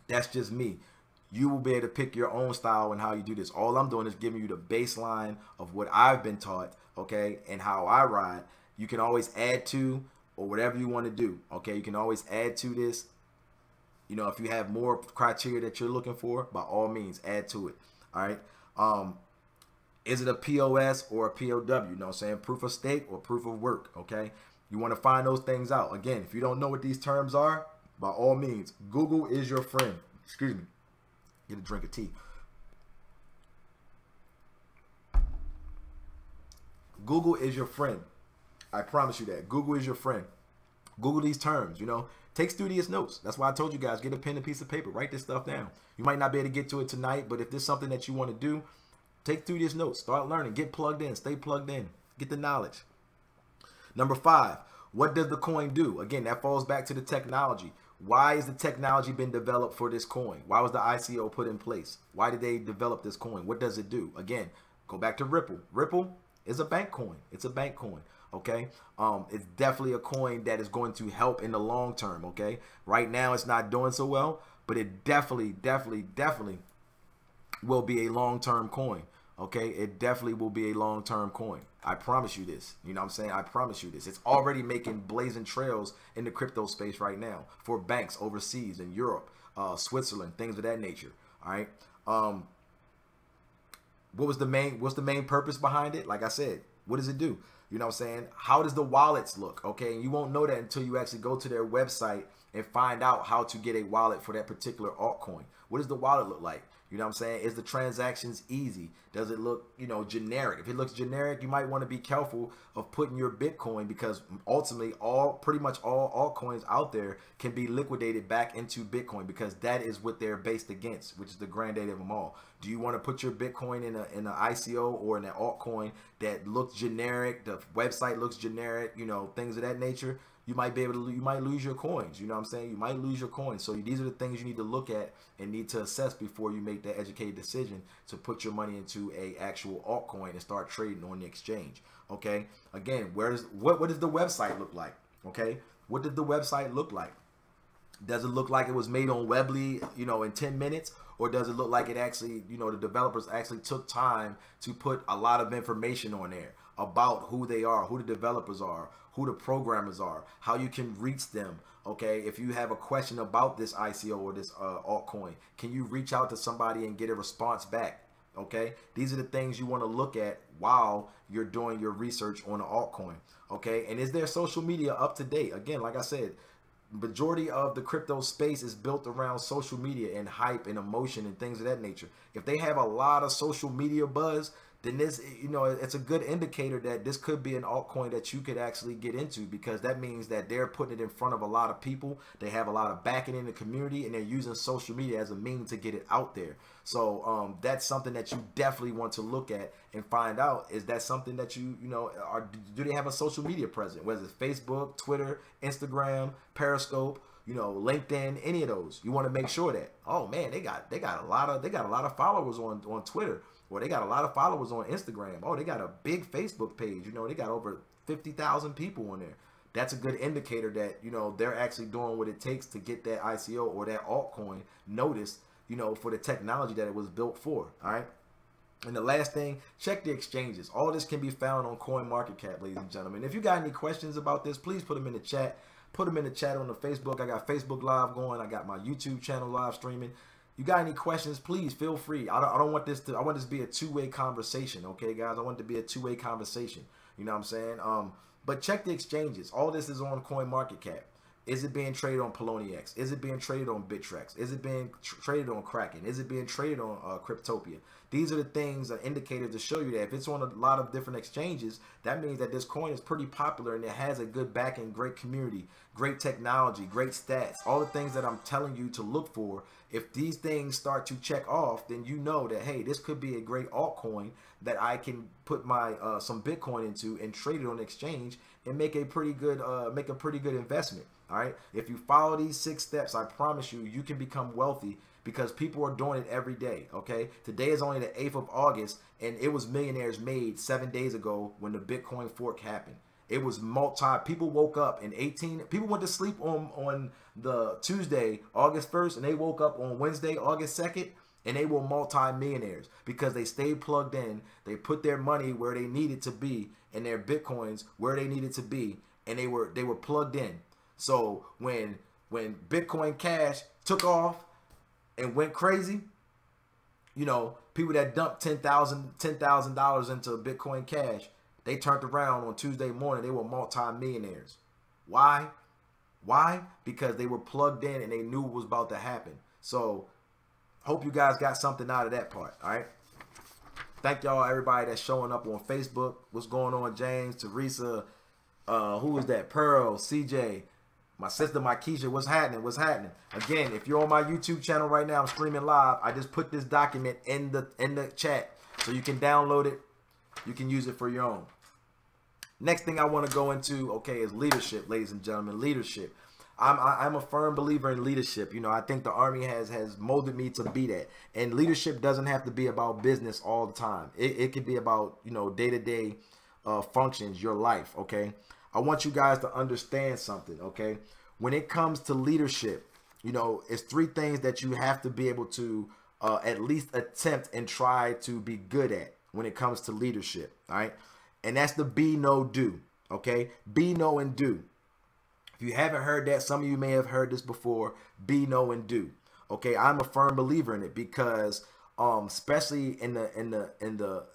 That's just me. You will be able to pick your own style and how you do this. All I'm doing is giving you the baseline of what I've been taught, okay, and how I ride. You can always add to, or whatever you want to do, okay? You can always add to this. You know, if you have more criteria that you're looking for, by all means, add to it, all right? Is it a POS or a POW? You know what I'm saying? Proof of stake or proof of work, okay? You want to find those things out. Again, if you don't know what these terms are, by all means, Google is your friend. Excuse me. Get a drink of tea. Google is your friend. I promise you that. Google is your friend. Google these terms, you know. Take studious notes. That's why I told you guys, get a pen and piece of paper. Write this stuff down. You might not be able to get to it tonight, but if there's something that you want to do, take studious notes. Start learning. Get plugged in. Stay plugged in. Get the knowledge. Number 5, what does the coin do? Again, that falls back to the technology. Why has the technology been developed for this coin? Why was the ICO put in place? Why did they develop this coin? What does it do? Again, go back to Ripple. Ripple is a bank coin. It's a bank coin. Okay. It's definitely a coin that is going to help in the long term. Okay. Right now it's not doing so well, but it definitely will be a long-term coin. Okay. It definitely will be a long-term coin. I promise you this. You know what I'm saying? I promise you this. It's already making blazing trails in the crypto space right now for banks overseas in Europe, Switzerland, things of that nature. All right. What's the main purpose behind it? Like I said, what does it do? You know what I'm saying? How does the wallets look? Okay. And you won't know that until you actually go to their website and find out how to get a wallet for that particular altcoin. What does the wallet look like? You know what I'm saying? Is the transactions easy? Does it look, you know, generic? If it looks generic, you might want to be careful of putting your Bitcoin, because ultimately pretty much all altcoins out there can be liquidated back into Bitcoin, because that is what they're based against, which is the granddaddy of them all. Do you want to put your Bitcoin in an ICO or in an altcoin that looks generic, the website looks generic, you know, things of that nature? You might be able to, you might lose your coins. You know what I'm saying? You might lose your coins. So these are the things you need to look at and need to assess before you make that educated decision to put your money into a actual altcoin and start trading on the exchange. Okay. Again, what does the website look like? Okay. What did the website look like? Does it look like it was made on Weebly, you know, in 10 minutes? Or does it look like it actually, you know, the developers actually took time to put a lot of information on there about who they are, who the developers are, who the programmers are, how you can reach them? Okay, if you have a question about this ICO or this altcoin, can you reach out to somebody and get a response back? Okay, these are the things you want to look at while you're doing your research on an altcoin. Okay, and is their social media up to date? Again, like I said, majority of the crypto space is built around social media and hype and emotion and things of that nature. If they have a lot of social media buzz, then this, you know, it's a good indicator that this could be an altcoin that you could actually get into, because that means that they're putting it in front of a lot of people. They have a lot of backing in the community, and they're using social media as a means to get it out there. So that's something that you definitely want to look at and find out. Is that something that you know, do they have a social media presence? Whether it's Facebook, Twitter, Instagram, Periscope, you know, LinkedIn, any of those. You want to make sure that, oh man, they got a lot of followers on Twitter. Or they got a lot of followers on Instagram. Oh, they got a big Facebook page. You know, they got over 50,000 people on there. That's a good indicator that, you know, they're actually doing what it takes to get that ICO or that altcoin noticed, you know, for the technology that it was built for. All right. And the last thing, check the exchanges. All this can be found on CoinMarketCap, ladies and gentlemen. If you got any questions about this, please put them in the chat. Put them in the chat on the Facebook. I got Facebook Live going. I got my YouTube channel live streaming. You got any questions, please feel free. I don't want this to, I want this to be a two-way conversation, okay, guys? I want it to be a two-way conversation. You know what I'm saying? But check the exchanges. All this is on CoinMarketCap. Is it being traded on Poloniex? Is it being traded on Bittrex? Is it being traded on Kraken? Is it being traded on Cryptopia? These are the things, indicators to show you that if it's on a lot of different exchanges, that means that this coin is pretty popular and it has a good backing, great community, great technology, great stats, all the things that I'm telling you to look for. If these things start to check off, then you know that, hey, this could be a great altcoin that I can put my some Bitcoin into and trade it on the exchange and make a pretty good investment. All right. If you follow these 6 steps, I promise you, you can become wealthy, because people are doing it every day. Okay. Today is only the 8th of August, and it was millionaires made 7 days ago when the Bitcoin fork happened. It was people woke up in people went to sleep on the Tuesday, August 1st, and they woke up on Wednesday, August 2nd, and they were multi-millionaires because they stayed plugged in. They put their money where they needed to be and their Bitcoins where they needed to be, and they were plugged in. So when Bitcoin Cash took off and went crazy, you know, people that dumped $10,000 into Bitcoin Cash, they turned around on Tuesday morning. They were multi-millionaires. Why? Why? Because they were plugged in and they knew what was about to happen. So hope you guys got something out of that part. All right. Thank y'all, everybody that's showing up on Facebook. What's going on, James, Teresa, who is that? Pearl, CJ, my sister, my Keisha. What's happening? What's happening? Again, if you're on my YouTube channel right now, I'm streaming live. I just put this document in the chat so you can download it. You can use it for your own. Next thing I want to go into, okay, is leadership, ladies and gentlemen. Leadership. I'm a firm believer in leadership. You know, I think the Army has molded me to be that. And leadership doesn't have to be about business all the time. It could be about, you know, day-to-day functions, your life, okay? I want you guys to understand something, okay? When it comes to leadership, you know, it's 3 things that you have to be able to at least attempt and try to be good at when it comes to leadership, all right? And that's the be, know, do. Okay? Be, know, and do. If you haven't heard that, some of you may have heard this before. Be, know, and do. Okay? I'm a firm believer in it because especially in the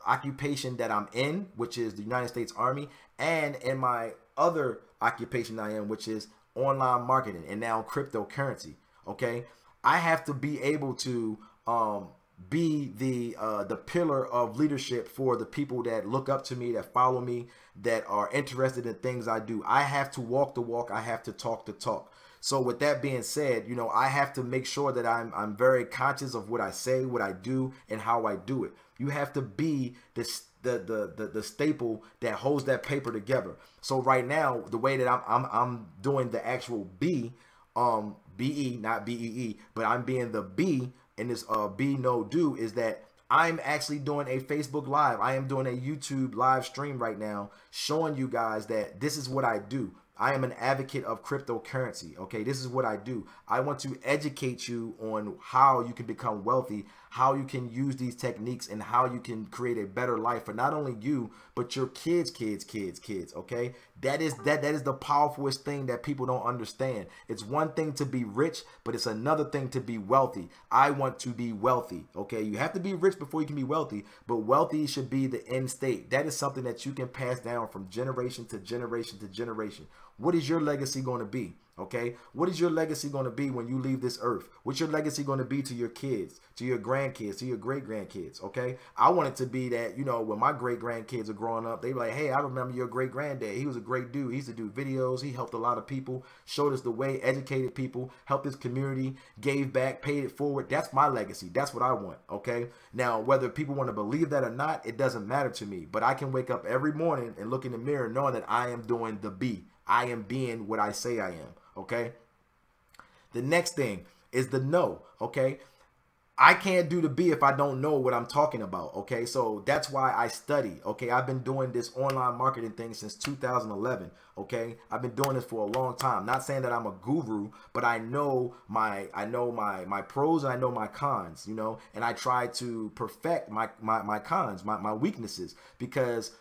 occupation that I'm in, which is the United States Army, and in my other occupation I am, which is online marketing and now cryptocurrency. Okay, I have to be able to be the pillar of leadership for the people that look up to me, that follow me, that are interested in things I do. I have to walk the walk. I have to talk the talk. So with that being said, you know, I have to make sure that I'm very conscious of what I say, what I do, and how I do it. You have to be the staple that holds that paper together. So right now, the way that I'm doing the actual B, BE, not BEE, but I'm being the B in this be, know, do, is that I'm actually doing a Facebook Live. I am doing a YouTube live stream right now, showing you guys that this is what I do. I am an advocate of cryptocurrency. Okay, this is what I do. I want to educate you on how you can become wealthy, how you can use these techniques, and how you can create a better life for not only you, but your kids. Okay, that is the powerfulest thing that people don't understand. It's one thing to be rich, but it's another thing to be wealthy. I want to be wealthy. Okay, you have to be rich before you can be wealthy, but wealthy should be the end state. That is something that you can pass down from generation to generation to generation. What is your legacy going to be? Okay, what is your legacy going to be when you leave this earth? What's your legacy going to be to your kids, to your grandkids, to your great grandkids? Okay, I want it to be that, you know, when my great grandkids are growing up, they be like, hey, I remember your great granddad. He was a great dude. He used to do videos. He helped a lot of people, showed us the way, educated people, helped his community, gave back, paid it forward. That's my legacy. That's what I want. Okay, now whether people want to believe that or not, it doesn't matter to me. But I can wake up every morning and look in the mirror knowing that I am doing the B. I am being what I say I am. Okay. The next thing is the know. Okay. I can't do the B if I don't know what I'm talking about. Okay. So that's why I study. Okay. I've been doing this online marketing thing since 2011. Okay. I've been doing this for a long time. Not saying that I'm a guru, but I know my pros and I know my cons, you know, and I try to perfect my cons, my weaknesses, because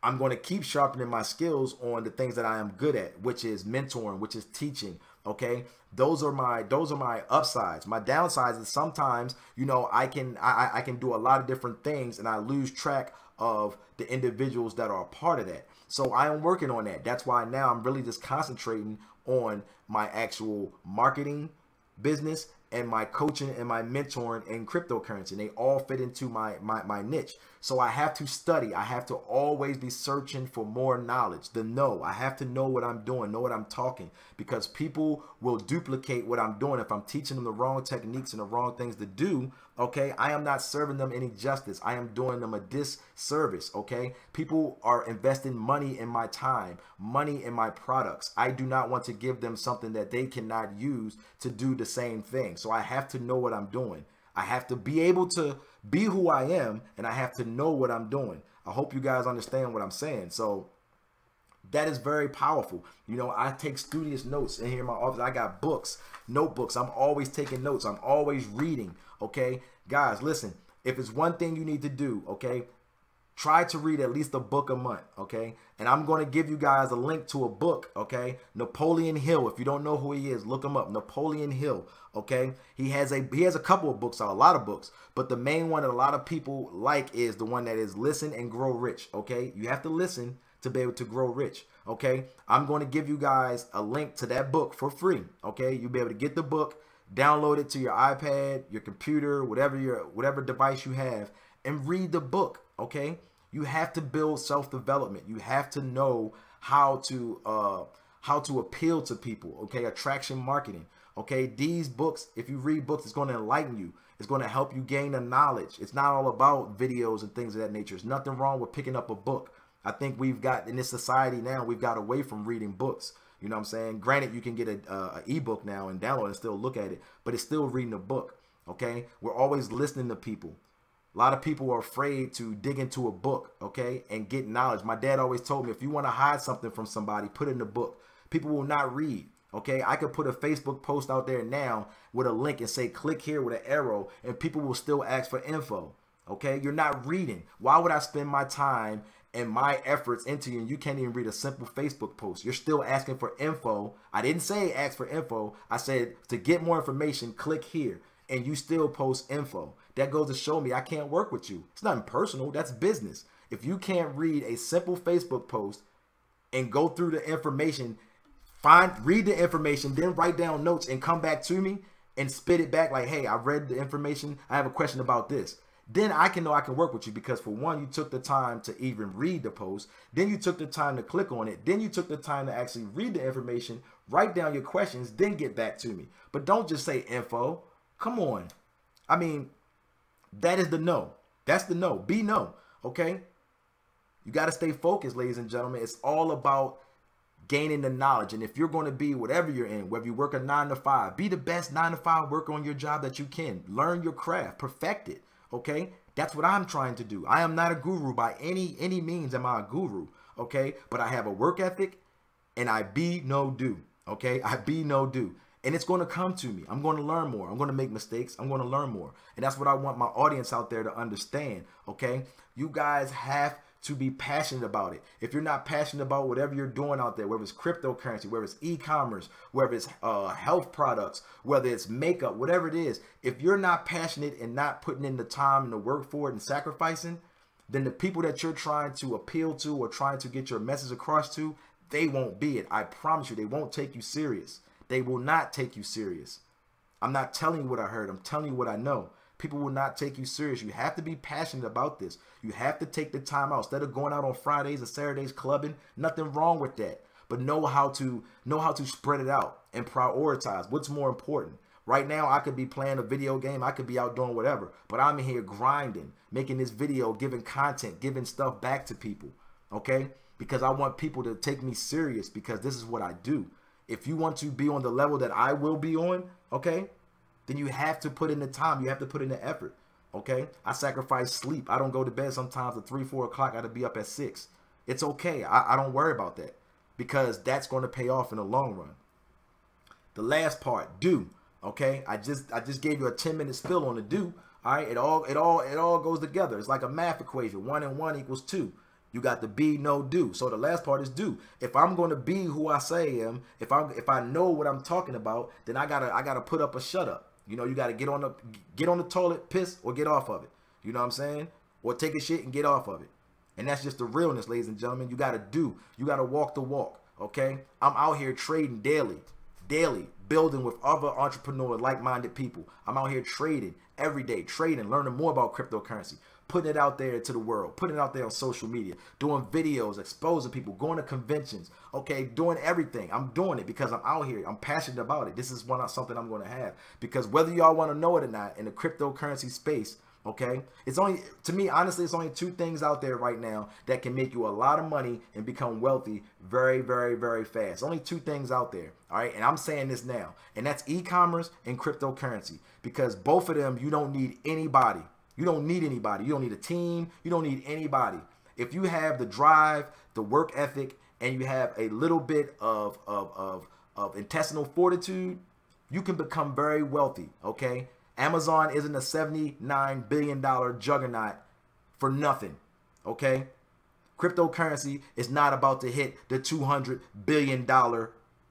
I'm going to keep sharpening my skills on the things that I am good at, which is mentoring, which is teaching. Okay, those are my upsides. My downsides is sometimes, you know, I can do a lot of different things and I lose track of the individuals that are a part of that. So I am working on that. That's why now I'm really just concentrating on my actual marketing business and my coaching and my mentoring in cryptocurrency. And they all fit into my niche. So I have to study. I have to always be searching for more knowledge. The know. I have to know what I'm doing, know what I'm talking, because people will duplicate what I'm doing. If I'm teaching them the wrong techniques and the wrong things to do, okay, I am not serving them any justice. I am doing them a disservice. Okay, people are investing money in my time, money in my products. I do not want to give them something that they cannot use to do the same thing. So I have to know what I'm doing. I have to be able to be who I am, and I have to know what I'm doing. I hope you guys understand what I'm saying. So that is very powerful. You know, I take studious notes in here in my office. I got books, notebooks. I'm always taking notes. I'm always reading. Okay, guys, listen, if it's one thing you need to do, okay, try to read at least a book a month. Okay, and I'm going to give you guys a link to a book. Okay, Napoleon Hill. If you don't know who he is, look him up. Napoleon Hill. Okay, he has a couple of books, a lot of books, but the main one that a lot of people like is the one that is Listen and Grow Rich. Okay, you have to listen to be able to grow rich. Okay, I'm going to give you guys a link to that book for free. Okay, you'll be able to get the book, download it to your iPad, your computer, whatever device you have, and read the book. Okay, you have to build self-development. You have to know how to appeal to people. Okay, attraction marketing. Okay, these books, if you read books, it's going to enlighten you. It's going to help you gain the knowledge. It's not all about videos and things of that nature. There's nothing wrong with picking up a book. I think we've got, in this society now, we've got away from reading books. You know what I'm saying? Granted, you can get a ebook now and download and still look at it, but it's still reading a book. Okay, we're always listening to people. A lot of people are afraid to dig into a book, okay, and get knowledge. My dad always told me, if you want to hide something from somebody, put it in a book. People will not read. Okay, I could put a Facebook post out there now with a link and say, click here with an arrow, and people will still ask for info. Okay, you're not reading. Why would I spend my time and my efforts into you, and you can't even read a simple Facebook post. You're still asking for info. I didn't say ask for info. I said to get more information, click here, and you still post info. That goes to show me I can't work with you. It's nothing personal. That's business. If you can't read a simple Facebook post and go through the information, read the information, then write down notes and come back to me and spit it back like, hey, I read the information. I have a question about this. Then I can know I can work with you because, for one, you took the time to even read the post. Then you took the time to click on it. Then you took the time to actually read the information, write down your questions, then get back to me. But don't just say info. Come on. I mean, that is the no. That's the no. Be no. Okay? You got to stay focused, ladies and gentlemen. It's all about gaining the knowledge. And if you're going to be whatever you're in, whether you work a 9 to 5, be the best 9 to 5 worker on your job that you can. Learn your craft. Perfect it. Okay, that's what I'm trying to do. I am not a guru by any means. Am I a guru? Okay, but I have a work ethic, and I be no do. Okay, I be no do, and it's going to come to me. I'm going to learn more. I'm going to make mistakes. I'm going to learn more, and that's what I want my audience out there to understand. Okay, you guys have to be passionate about it. If you're not passionate about whatever you're doing out there, whether it's cryptocurrency, whether it's e-commerce, whether it's health products, whether it's makeup, whatever it is, if you're not passionate and not putting in the time and the work for it and sacrificing, then the people that you're trying to appeal to or trying to get your message across to, they won't be it. I promise you, they won't take you serious. They will not take you serious. I'm not telling you what I heard. I'm telling you what I know. People will not take you serious. You have to be passionate about this. You have to take the time out. Instead of going out on Fridays and Saturdays clubbing, nothing wrong with that. But know how to spread it out and prioritize what's more important. Right now, I could be playing a video game. I could be out doing whatever. But I'm in here grinding, making this video, giving content, giving stuff back to people. Okay? Because I want people to take me serious because this is what I do. If you want to be on the level that I will be on, okay, then you have to put in the time. You have to put in the effort. Okay? I sacrifice sleep. I don't go to bed sometimes at 3, 4 o'clock. I got to be up at 6. It's okay. I don't worry about that because that's going to pay off in the long run. The last part, do. Okay? I just gave you a 10-minute spill on the do. All right? It all goes together. It's like a math equation. 1 and 1 equals 2. You got the be, no, do. So the last part is do. If I'm going to be who I say I am, if I know what I'm talking about, then I gotta put up a shut up. You know, you got to get on the toilet, piss, or get off of it. You know what I'm saying? Or take a shit and get off of it. And that's just the realness, ladies and gentlemen. You got to do. You got to walk the walk, okay? I'm out here trading daily, building with other entrepreneurs, like-minded people. I'm out here trading every day, learning more about cryptocurrency, putting it out there to the world, putting it out there on social media, doing videos, exposing people, going to conventions, okay, doing everything. I'm doing it because I'm out here. I'm passionate about it. This is something I'm going to have because whether y'all want to know it or not, in the cryptocurrency space, okay, it's only, to me, honestly, it's only 2 things out there right now that can make you a lot of money and become wealthy very, very, very fast. Only 2 things out there, all right? And I'm saying this now, and that's e-commerce and cryptocurrency because both of them, you don't need anybody. You don't need anybody. You don't need a team. You don't need anybody. If you have the drive, the work ethic, and you have a little bit of intestinal fortitude, you can become very wealthy, okay? Amazon isn't a $79 billion juggernaut for nothing, okay? Cryptocurrency is not about to hit the $200 billion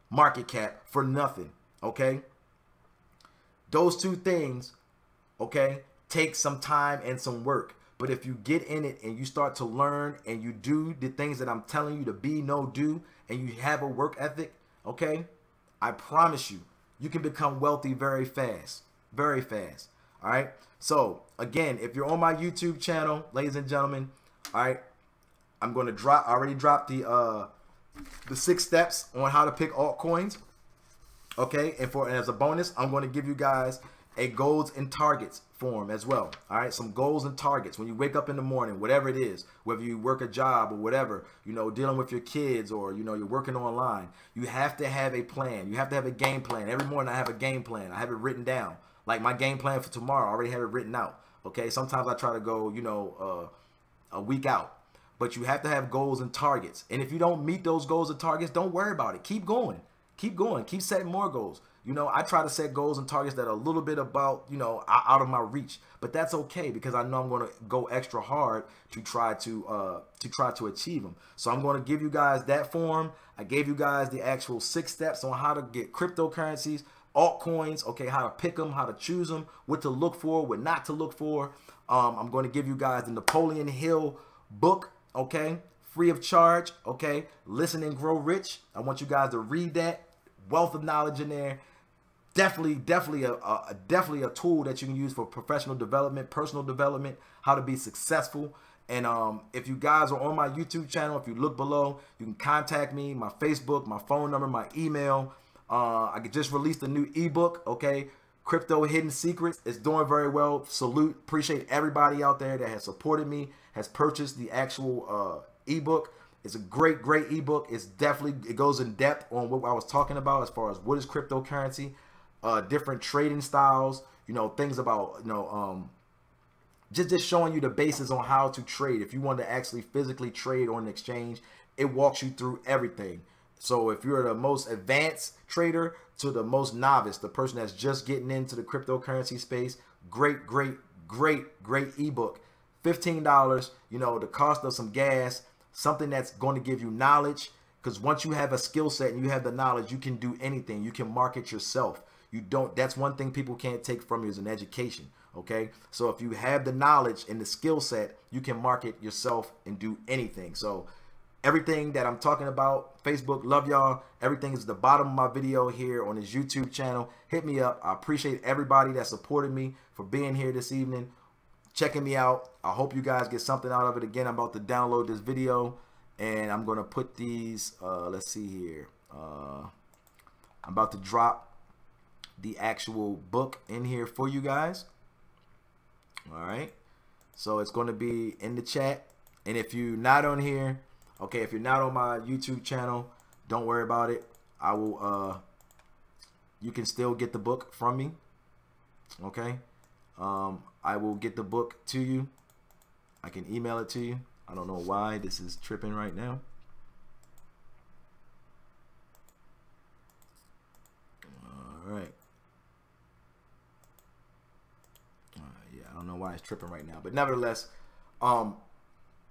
market cap for nothing, okay? Those 2 things, okay, take some time and some work. But if you get in it and you start to learn and you do the things that I'm telling you to be, no, do, and you have a work ethic, okay, I promise you, you can become wealthy very fast. Very fast. All right. So again, if you're on my YouTube channel, ladies and gentlemen, all right, I'm going to drop, I already dropped the 6 steps on how to pick altcoins. Okay. And as a bonus, I'm going to give you guys a goals and targets form as well. All right. Some goals and targets when you wake up in the morning, whatever it is, whether you work a job or whatever, you know, dealing with your kids or, you know, you're working online, you have to have a plan. You have to have a game plan. Every morning I have a game plan. I have it written down. Like my game plan for tomorrow, I already have it written out. Okay. Sometimes I try to go, you know, a week out, but you have to have goals and targets. And if you don't meet those goals and targets, don't worry about it. Keep going. keep going, keep setting more goals. You know, I try to set goals and targets that are a little bit about, you know, out of my reach, but that's okay because I know I'm going to go extra hard to try to achieve them. So I'm going to give you guys that form. I gave you guys the actual 6 steps on how to get cryptocurrencies, altcoins, okay, how to pick them, how to choose them, what to look for, what not to look for. I'm going to give you guys the Napoleon Hill book, okay, free of charge, okay, Listen and Grow Rich. I want you guys to read that. Wealth of knowledge in there. Definitely a tool that you can use for professional development, personal development, how to be successful. And if you guys are on my YouTube channel, if you look below, you can contact me, my Facebook, my phone number, my email. I just released a new ebook, okay, Crypto Hidden Secrets. It's doing very well. Salute, appreciate everybody out there that has supported me, has purchased the actual ebook. It's a great ebook. It's definitely, it goes in depth on what I was talking about as far as what is cryptocurrency, different trading styles, you know, things about, you know, just showing you the basis on how to trade. If you want to actually physically trade on an exchange, it walks you through everything. So if you're the most advanced trader to the most novice, the person that's just getting into the cryptocurrency space, great ebook. $15, you know, the cost of some gas, something that's going to give you knowledge, because once you have a skill set and you have the knowledge, you can do anything. You can market yourself. You don't, that's one thing people can't take from you is an education. Okay, so if you have the knowledge and the skill set, you can market yourself and do anything. So everything that I'm talking about, Facebook, love y'all. Everything is at the bottom of my video here on this YouTube channel. Hit me up. I appreciate everybody that supported me for being here this evening, checking me out. I hope you guys get something out of it. Again, I'm about to download this video and I'm going to put these, let's see here. I'm about to drop the actual book in here for you guys. All right, so it's going to be in the chat. And if you're not on here, okay, if you're not on my YouTube channel, don't worry about it. I will, you can still get the book from me. Okay, I will get the book to you. I can email it to you. I don't know why this is tripping right now. All right. Yeah, I don't know why it's tripping right now, but nevertheless,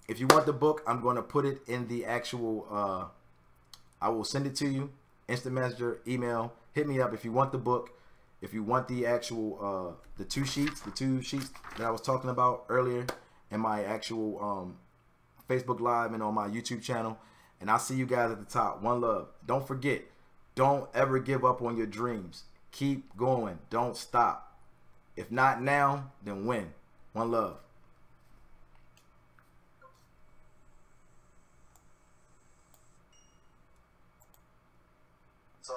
if you want the book, I'm going to put it in the actual, I will send it to you, instant messenger, email. Hit me up if you want the book. If you want the actual, the two sheets that I was talking about earlier in my actual Facebook Live and on my YouTube channel. And I'll see you guys at the top. One love. Don't forget, don't ever give up on your dreams. Keep going. Don't stop. If not now, then when? One love. So,